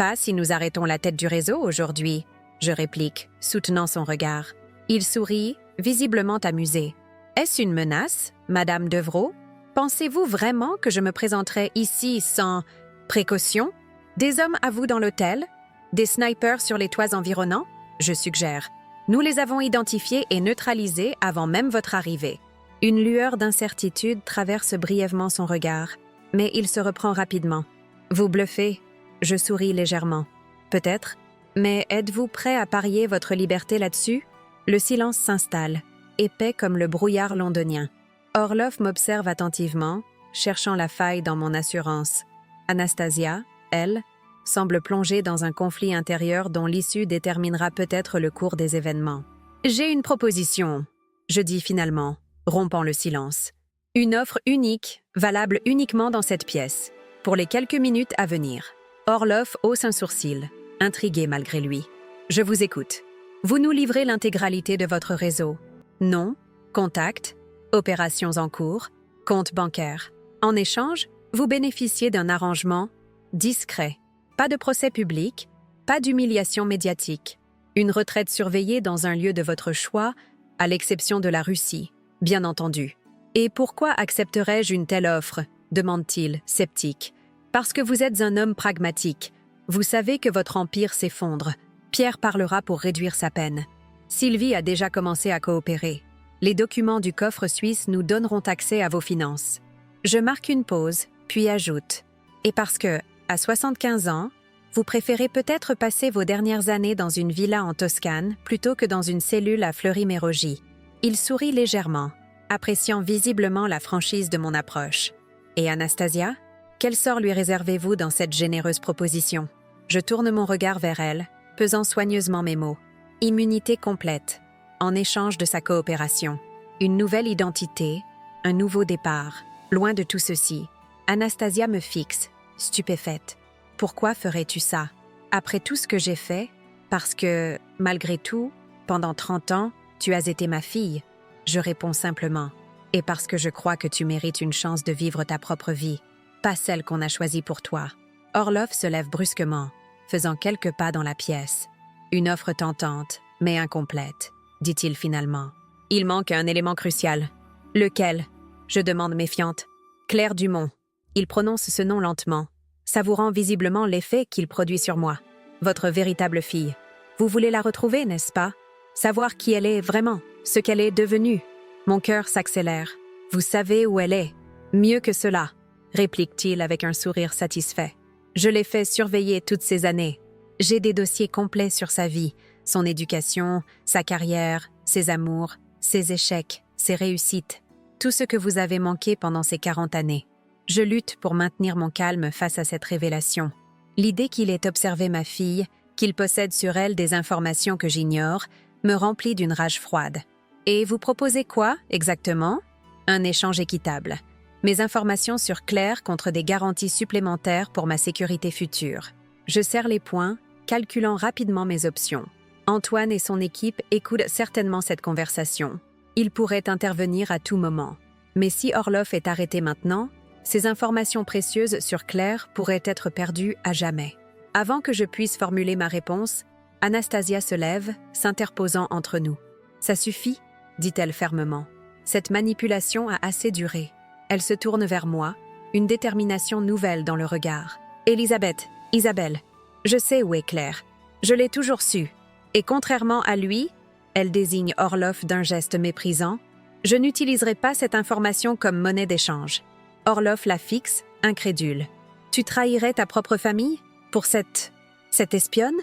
pas si nous arrêtons la tête du réseau aujourd'hui, je réplique, soutenant son regard. Il sourit, visiblement amusé. Est-ce une menace, Madame Devrault? Pensez-vous vraiment que je me présenterai ici sans précaution? Des hommes à vous dans l'hôtel? Des snipers sur les toits environnants? Je suggère. Nous les avons identifiés et neutralisés avant même votre arrivée. Une lueur d'incertitude traverse brièvement son regard, mais il se reprend rapidement. Vous bluffez? Je souris légèrement. Peut-être, mais êtes-vous prêt à parier votre liberté là-dessus? Le silence s'installe, épais comme le brouillard londonien. Orlov m'observe attentivement, cherchant la faille dans mon assurance. Anastasia, elle, semble plongée dans un conflit intérieur dont l'issue déterminera peut-être le cours des événements. J'ai une proposition, je dis finalement, rompant le silence. Une offre unique, valable uniquement dans cette pièce, pour les quelques minutes à venir. Orlov hausse un sourcil, intrigué malgré lui. Je vous écoute. Vous nous livrez l'intégralité de votre réseau. Nom, contact, opérations en cours, compte bancaire. En échange, vous bénéficiez d'un arrangement discret. Pas de procès public, pas d'humiliation médiatique. Une retraite surveillée dans un lieu de votre choix, à l'exception de la Russie, bien entendu. Et pourquoi accepterais-je une telle offre? Demande-t-il, sceptique. Parce que vous êtes un homme pragmatique. Vous savez que votre empire s'effondre. Pierre parlera pour réduire sa peine. Sylvie a déjà commencé à coopérer. Les documents du coffre suisse nous donneront accès à vos finances. Je marque une pause, puis ajoute. Et parce que, à 75 ans, vous préférez peut-être passer vos dernières années dans une villa en Toscane plutôt que dans une cellule à Fleury-Mérogis. Il sourit légèrement, appréciant visiblement la franchise de mon approche. Et Anastasia? Quel sort lui réservez-vous dans cette généreuse proposition? Je tourne mon regard vers elle, pesant soigneusement mes mots. Immunité complète, en échange de sa coopération. Une nouvelle identité, un nouveau départ. Loin de tout ceci, Anastasia me fixe, stupéfaite. Pourquoi ferais-tu ça? Après tout ce que j'ai fait, parce que, malgré tout, pendant 30 ans, tu as été ma fille. Je réponds simplement. Et parce que je crois que tu mérites une chance de vivre ta propre vie, pas celle qu'on a choisie pour toi. Orlov se lève brusquement, faisant quelques pas dans la pièce. Une offre tentante, mais incomplète, dit-il finalement. Il manque un élément crucial. Lequel? Je demande méfiante. Claire Dumont. Il prononce ce nom lentement, savourant visiblement l'effet qu'il produit sur moi. Votre véritable fille. Vous voulez la retrouver, n'est-ce pas? Savoir qui elle est vraiment, ce qu'elle est devenue. Mon cœur s'accélère. Vous savez où elle est. Mieux que cela, réplique-t-il avec un sourire satisfait. Je l'ai fait surveiller toutes ces années. J'ai des dossiers complets sur sa vie, son éducation, sa carrière, ses amours, ses échecs, ses réussites. Tout ce que vous avez manqué pendant ces 40 années. Je lutte pour maintenir mon calme face à cette révélation. L'idée qu'il ait observé ma fille, qu'il possède sur elle des informations que j'ignore, me remplit d'une rage froide. Et vous proposez quoi, exactement? Un échange équitable. Mes informations sur Claire contre des garanties supplémentaires pour ma sécurité future. Je serre les poings, calculant rapidement mes options. Antoine et son équipe écoutent certainement cette conversation. Ils pourraient intervenir à tout moment. Mais si Orlov est arrêté maintenant, ces informations précieuses sur Claire pourraient être perdues à jamais. Avant que je puisse formuler ma réponse, Anastasia se lève, s'interposant entre nous. « Ça suffit » dit-elle fermement. Cette manipulation a assez duré. Elle se tourne vers moi, une détermination nouvelle dans le regard. « Elisabeth, Isabelle, je sais où est Claire. Je l'ai toujours su. Et contrairement à lui, elle désigne Orlov d'un geste méprisant, je n'utiliserai pas cette information comme monnaie d'échange. » Orlov la fixe, incrédule. « Tu trahirais ta propre famille? Pour cette espionne?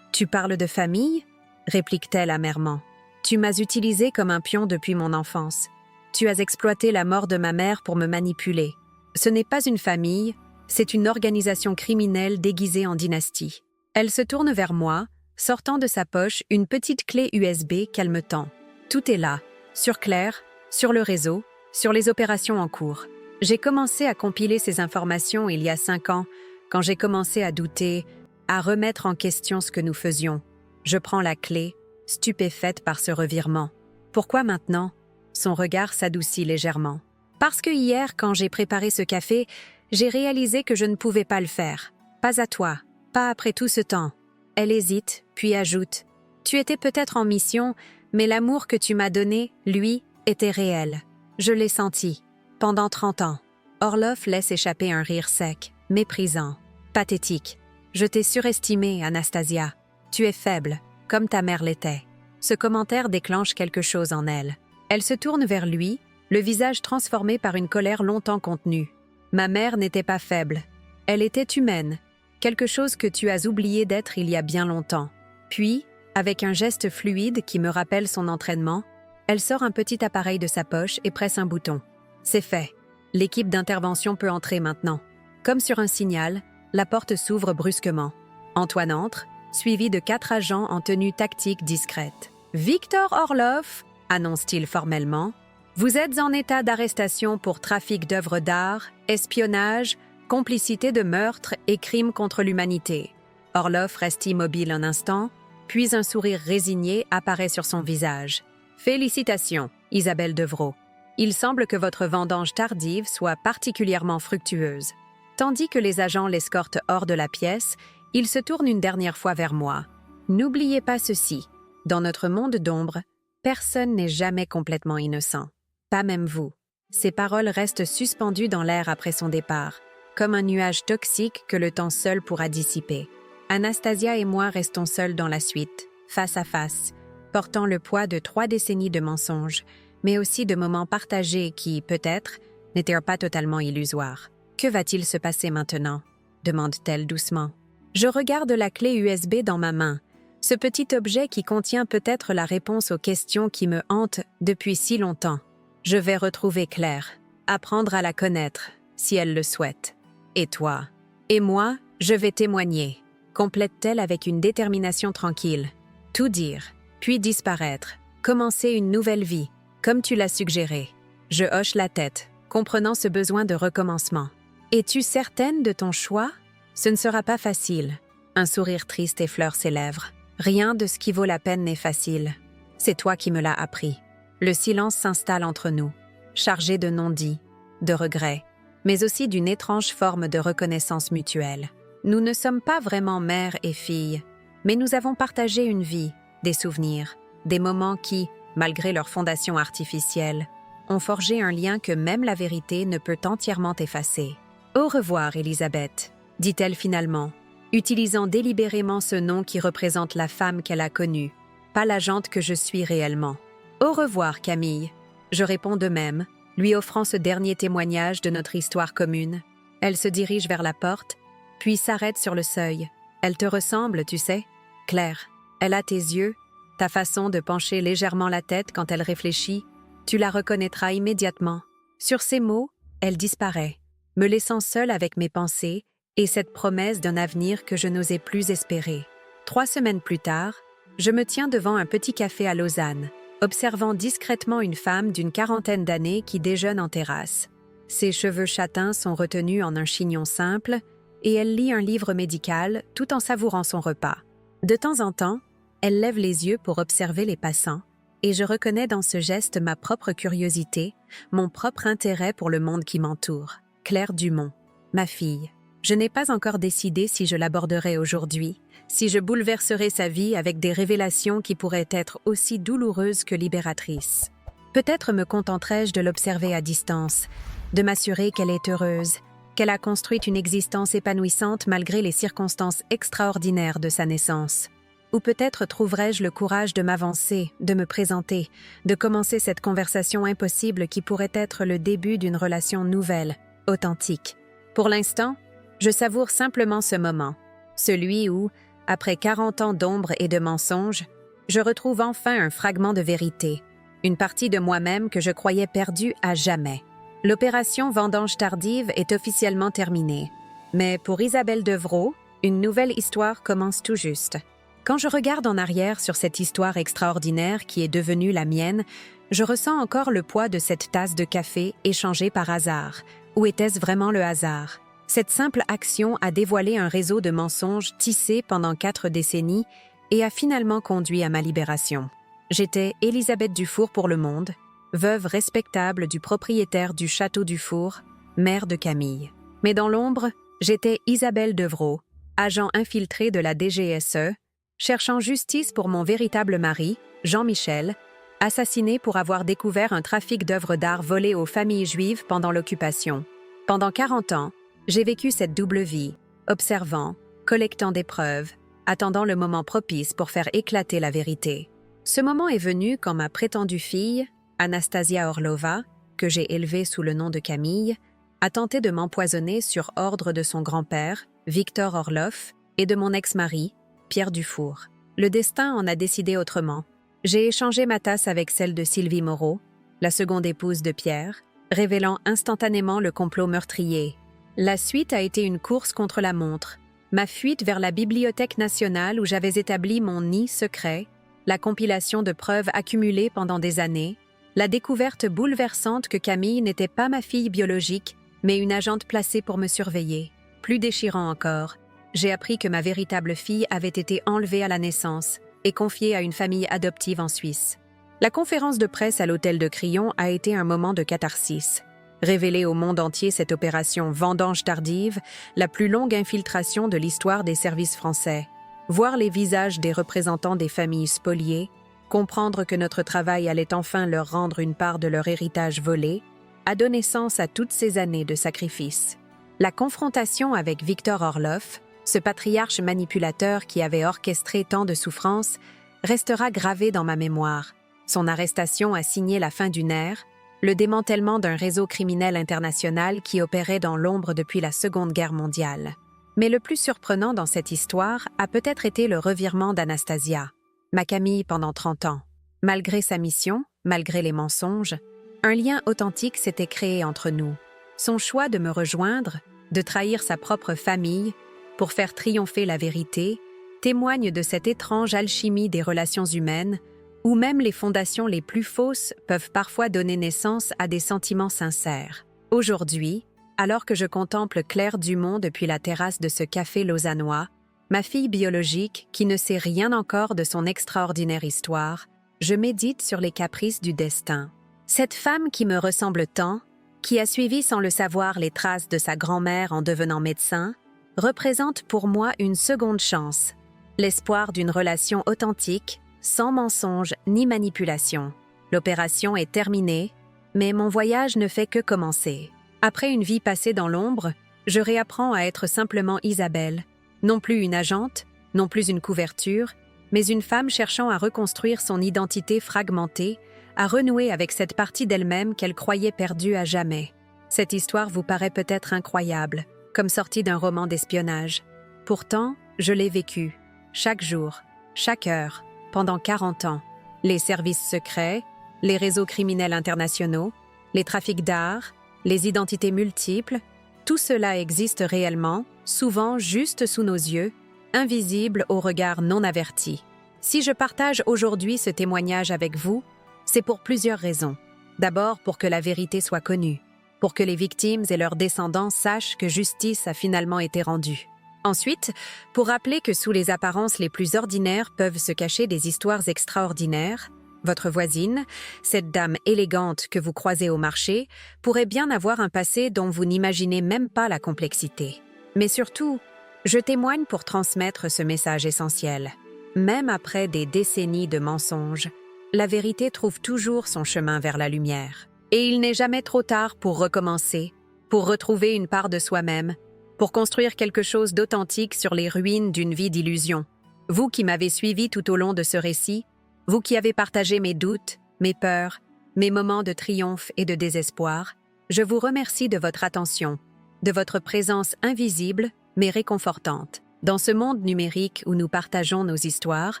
Tu parles de famille? » réplique-t-elle amèrement. « Tu m'as utilisé comme un pion depuis mon enfance. Tu as exploité la mort de ma mère pour me manipuler. Ce n'est pas une famille, c'est une organisation criminelle déguisée en dynastie. » Elle se tourne vers moi, sortant de sa poche une petite clé USB qu'elle me tend. Tout est là, sur Claire, sur le réseau, sur les opérations en cours. J'ai commencé à compiler ces informations il y a 5 ans, quand j'ai commencé à douter, à remettre en question ce que nous faisions. Je prends la clé, stupéfaite par ce revirement. Pourquoi maintenant? Son regard s'adoucit légèrement. Parce que hier, quand j'ai préparé ce café, j'ai réalisé que je ne pouvais pas le faire. Pas à toi, Pas après tout ce temps. Elle hésite, puis ajoute. Tu étais peut-être en mission, mais l'amour que tu m'as donné, lui, était réel. Je l'ai senti. Pendant 30 ans. Orlov laisse échapper un rire sec, méprisant, pathétique. Je t'ai surestimée, Anastasia. Tu es faible, comme ta mère l'était. Ce commentaire déclenche quelque chose en elle. Elle se tourne vers lui, le visage transformé par une colère longtemps contenue. Ma mère n'était pas faible. Elle était humaine. Quelque chose que tu as oublié d'être il y a bien longtemps. Puis, avec un geste fluide qui me rappelle son entraînement, elle sort un petit appareil de sa poche et presse un bouton. C'est fait. L'équipe d'intervention peut entrer maintenant. Comme sur un signal, la porte s'ouvre brusquement. Antoine entre, suivi de 4 agents en tenue tactique discrète. « Victor Orlov », annonce-t-il formellement, « vous êtes en état d'arrestation pour trafic d'œuvres d'art, espionnage, complicité de meurtre et crimes contre l'humanité. » Orlov reste immobile un instant, puis un sourire résigné apparaît sur son visage. « Félicitations, Isabelle Devrault. Il semble que votre vendange tardive soit particulièrement fructueuse. » Tandis que les agents l'escortent hors de la pièce, il se tourne une dernière fois vers moi. « N'oubliez pas ceci. Dans notre monde d'ombre, personne n'est jamais complètement innocent. Pas même vous. » Ces paroles restent suspendues dans l'air après son départ, comme un nuage toxique que le temps seul pourra dissiper. Anastasia et moi restons seuls dans la suite, face à face, portant le poids de 3 décennies de mensonges, mais aussi de moments partagés qui, peut-être, n'étaient pas totalement illusoires. « Que va-t-il se passer maintenant ?» demande-t-elle doucement. Je regarde la clé USB dans ma main, ce petit objet qui contient peut-être la réponse aux questions qui me hantent depuis si longtemps. Je vais retrouver Claire, apprendre à la connaître, si elle le souhaite. Et toi? Et moi, je vais témoigner, complète-t-elle avec une détermination tranquille. Tout dire, puis disparaître, commencer une nouvelle vie, comme tu l'as suggéré. Je hoche la tête, comprenant ce besoin de recommencement. Es-tu certaine de ton choix? Ce ne sera pas facile. Un sourire triste effleure ses lèvres. Rien de ce qui vaut la peine n'est facile. C'est toi qui me l'as appris. Le silence s'installe entre nous, chargé de non-dits, de regrets, mais aussi d'une étrange forme de reconnaissance mutuelle. Nous ne sommes pas vraiment mère et fille, mais nous avons partagé une vie, des souvenirs, des moments qui, malgré leur fondation artificielle, ont forgé un lien que même la vérité ne peut entièrement effacer. « Au revoir, Elisabeth », dit-elle finalement, utilisant délibérément ce nom qui représente la femme qu'elle a connue, pas l'agente que je suis réellement. « Au revoir, Camille », je réponds de même, lui offrant ce dernier témoignage de notre histoire commune. Elle se dirige vers la porte, puis s'arrête sur le seuil. Elle te ressemble, tu sais, Claire. Elle a tes yeux, ta façon de pencher légèrement la tête quand elle réfléchit. Tu la reconnaîtras immédiatement. Sur ces mots, elle disparaît, me laissant seule avec mes pensées et cette promesse d'un avenir que je n'osais plus espérer. 3 semaines plus tard, je me tiens devant un petit café à Lausanne, observant discrètement une femme d'une 40aine d'années qui déjeune en terrasse. Ses cheveux châtains sont retenus en un chignon simple et elle lit un livre médical tout en savourant son repas. De temps en temps, elle lève les yeux pour observer les passants et je reconnais dans ce geste ma propre curiosité, mon propre intérêt pour le monde qui m'entoure. Claire Dumont, ma fille. Je n'ai pas encore décidé si je l'aborderai aujourd'hui, si je bouleverserai sa vie avec des révélations qui pourraient être aussi douloureuses que libératrices. Peut-être me contenterai-je de l'observer à distance, de m'assurer qu'elle est heureuse, qu'elle a construit une existence épanouissante malgré les circonstances extraordinaires de sa naissance. Ou peut-être trouverai-je le courage de m'avancer, de me présenter, de commencer cette conversation impossible qui pourrait être le début d'une relation nouvelle, authentique. Pour l'instant, je savoure simplement ce moment, celui où, après 40 ans d'ombre et de mensonges, je retrouve enfin un fragment de vérité, une partie de moi-même que je croyais perdue à jamais. L'opération vendange tardive est officiellement terminée, mais pour Isabelle Devrault, une nouvelle histoire commence tout juste. Quand je regarde en arrière sur cette histoire extraordinaire qui est devenue la mienne, je ressens encore le poids de cette tasse de café échangée par hasard. Ou était-ce vraiment le hasard? Cette simple action a dévoilé un réseau de mensonges tissés pendant 4 décennies et a finalement conduit à ma libération. J'étais Élisabeth Dufour pour le monde, veuve respectable du propriétaire du château Dufour, mère de Camille. Mais dans l'ombre, j'étais Isabelle Devrault, agent infiltré de la DGSE, cherchant justice pour mon véritable mari, Jean-Michel, assassiné pour avoir découvert un trafic d'œuvres d'art volées aux familles juives pendant l'occupation. Pendant 40 ans, j'ai vécu cette double vie, observant, collectant des preuves, attendant le moment propice pour faire éclater la vérité. Ce moment est venu quand ma prétendue fille, Anastasia Orlova, que j'ai élevée sous le nom de Camille, a tenté de m'empoisonner sur ordre de son grand-père, Victor Orloff, et de mon ex-mari, Pierre Dufour. Le destin en a décidé autrement. J'ai échangé ma tasse avec celle de Sylvie Moreau, la seconde épouse de Pierre, révélant instantanément le complot meurtrier. La suite a été une course contre la montre, ma fuite vers la Bibliothèque nationale où j'avais établi mon nid secret, la compilation de preuves accumulées pendant des années, la découverte bouleversante que Camille n'était pas ma fille biologique, mais une agente placée pour me surveiller. Plus déchirant encore, j'ai appris que ma véritable fille avait été enlevée à la naissance et confiée à une famille adoptive en Suisse. La conférence de presse à l'hôtel de Crillon a été un moment de catharsis. Révéler au monde entier cette opération vendange tardive, la plus longue infiltration de l'histoire des services français. Voir les visages des représentants des familles spoliées, comprendre que notre travail allait enfin leur rendre une part de leur héritage volé, a donné sens à toutes ces années de sacrifices. La confrontation avec Victor Orloff, ce patriarche manipulateur qui avait orchestré tant de souffrances, restera gravée dans ma mémoire. Son arrestation a signé la fin d'une ère, le démantèlement d'un réseau criminel international qui opérait dans l'ombre depuis la Seconde Guerre mondiale. Mais le plus surprenant dans cette histoire a peut-être été le revirement d'Anastasia, ma Camille pendant 30 ans. Malgré sa mission, malgré les mensonges, un lien authentique s'était créé entre nous. Son choix de me rejoindre, de trahir sa propre famille, pour faire triompher la vérité, témoigne de cette étrange alchimie des relations humaines, où même les fondations les plus fausses peuvent parfois donner naissance à des sentiments sincères. Aujourd'hui, alors que je contemple Claire Dumont depuis la terrasse de ce café lausannois, ma fille biologique qui ne sait rien encore de son extraordinaire histoire, je médite sur les caprices du destin. Cette femme qui me ressemble tant, qui a suivi sans le savoir les traces de sa grand-mère en devenant médecin, représente pour moi une seconde chance, l'espoir d'une relation authentique, sans mensonge ni manipulation. L'opération est terminée, mais mon voyage ne fait que commencer. Après une vie passée dans l'ombre, je réapprends à être simplement Isabelle, non plus une agente, non plus une couverture, mais une femme cherchant à reconstruire son identité fragmentée, à renouer avec cette partie d'elle-même qu'elle croyait perdue à jamais. Cette histoire vous paraît peut-être incroyable, comme sortie d'un roman d'espionnage. Pourtant, je l'ai vécue, chaque jour, chaque heure, pendant 40 ans. Les services secrets, les réseaux criminels internationaux, les trafics d'art, les identités multiples, tout cela existe réellement, souvent juste sous nos yeux, invisible au regard non averti. Si je partage aujourd'hui ce témoignage avec vous, c'est pour plusieurs raisons. D'abord, pour que la vérité soit connue, pour que les victimes et leurs descendants sachent que justice a finalement été rendue. Ensuite, pour rappeler que sous les apparences les plus ordinaires peuvent se cacher des histoires extraordinaires. Votre voisine, cette dame élégante que vous croisez au marché, pourrait bien avoir un passé dont vous n'imaginez même pas la complexité. Mais surtout, je témoigne pour transmettre ce message essentiel. Même après des décennies de mensonges, la vérité trouve toujours son chemin vers la lumière. Et il n'est jamais trop tard pour recommencer, pour retrouver une part de soi-même, pour construire quelque chose d'authentique sur les ruines d'une vie d'illusion. Vous qui m'avez suivi tout au long de ce récit, vous qui avez partagé mes doutes, mes peurs, mes moments de triomphe et de désespoir, je vous remercie de votre attention, de votre présence invisible mais réconfortante. Dans ce monde numérique où nous partageons nos histoires,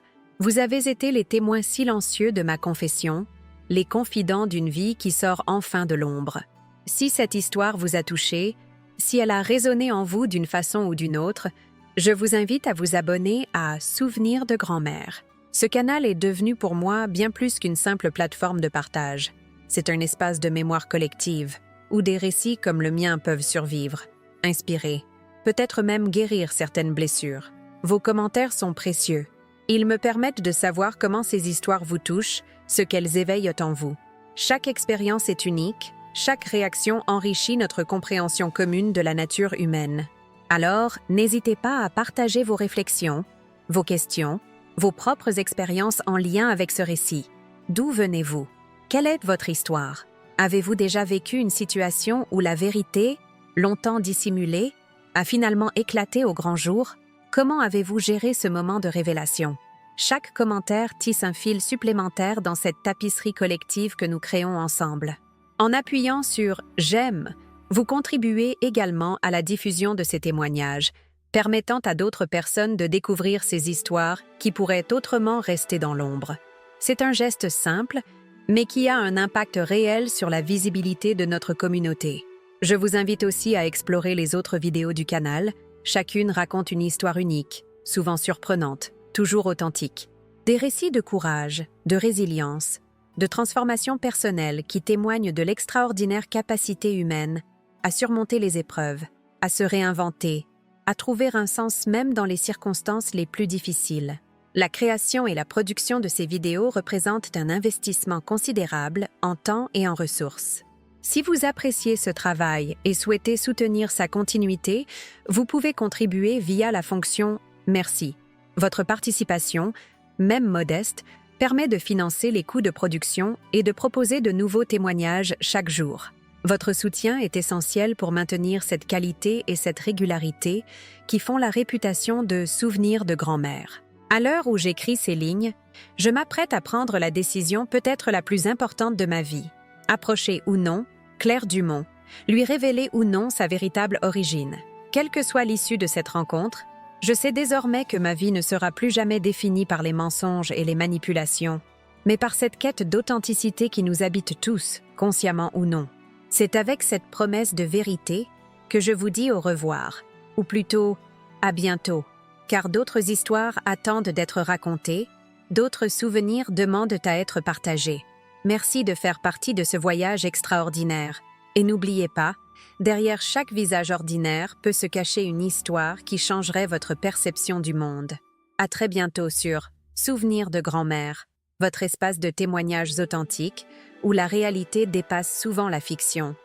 vous avez été les témoins silencieux de ma confession, les confidents d'une vie qui sort enfin de l'ombre. Si cette histoire vous a touché, si elle a résonné en vous d'une façon ou d'une autre, je vous invite à vous abonner à Souvenirs de grand-mère. Ce canal est devenu pour moi bien plus qu'une simple plateforme de partage. C'est un espace de mémoire collective, où des récits comme le mien peuvent survivre, inspirer, peut-être même guérir certaines blessures. Vos commentaires sont précieux. Ils me permettent de savoir comment ces histoires vous touchent, ce qu'elles éveillent en vous. Chaque expérience est unique, chaque réaction enrichit notre compréhension commune de la nature humaine. Alors, n'hésitez pas à partager vos réflexions, vos questions, vos propres expériences en lien avec ce récit. D'où venez-vous? Quelle est votre histoire? Avez-vous déjà vécu une situation où la vérité, longtemps dissimulée, a finalement éclaté au grand jour? Comment avez-vous géré ce moment de révélation? Chaque commentaire tisse un fil supplémentaire dans cette tapisserie collective que nous créons ensemble. En appuyant sur « J'aime », vous contribuez également à la diffusion de ces témoignages, permettant à d'autres personnes de découvrir ces histoires qui pourraient autrement rester dans l'ombre. C'est un geste simple, mais qui a un impact réel sur la visibilité de notre communauté. Je vous invite aussi à explorer les autres vidéos du canal. Chacune raconte une histoire unique, souvent surprenante, toujours authentique. Des récits de courage, de résilience, de transformation personnelle qui témoignent de l'extraordinaire capacité humaine à surmonter les épreuves, à se réinventer, à trouver un sens même dans les circonstances les plus difficiles. La création et la production de ces vidéos représentent un investissement considérable en temps et en ressources. Si vous appréciez ce travail et souhaitez soutenir sa continuité, vous pouvez contribuer via la fonction « Merci ». Votre participation, même modeste, permet de financer les coûts de production et de proposer de nouveaux témoignages chaque jour. Votre soutien est essentiel pour maintenir cette qualité et cette régularité qui font la réputation de Souvenirs de grand-mère. À l'heure où j'écris ces lignes, je m'apprête à prendre la décision peut-être la plus importante de ma vie. Approcher ou non Claire Dumont, lui révéler ou non sa véritable origine. Quelle que soit l'issue de cette rencontre, je sais désormais que ma vie ne sera plus jamais définie par les mensonges et les manipulations, mais par cette quête d'authenticité qui nous habite tous, consciemment ou non. C'est avec cette promesse de vérité que je vous dis au revoir, ou plutôt à bientôt, car d'autres histoires attendent d'être racontées, d'autres souvenirs demandent à être partagés. Merci de faire partie de ce voyage extraordinaire. Et n'oubliez pas, derrière chaque visage ordinaire peut se cacher une histoire qui changerait votre perception du monde. À très bientôt sur Souvenirs de grand-mère, votre espace de témoignages authentiques où la réalité dépasse souvent la fiction.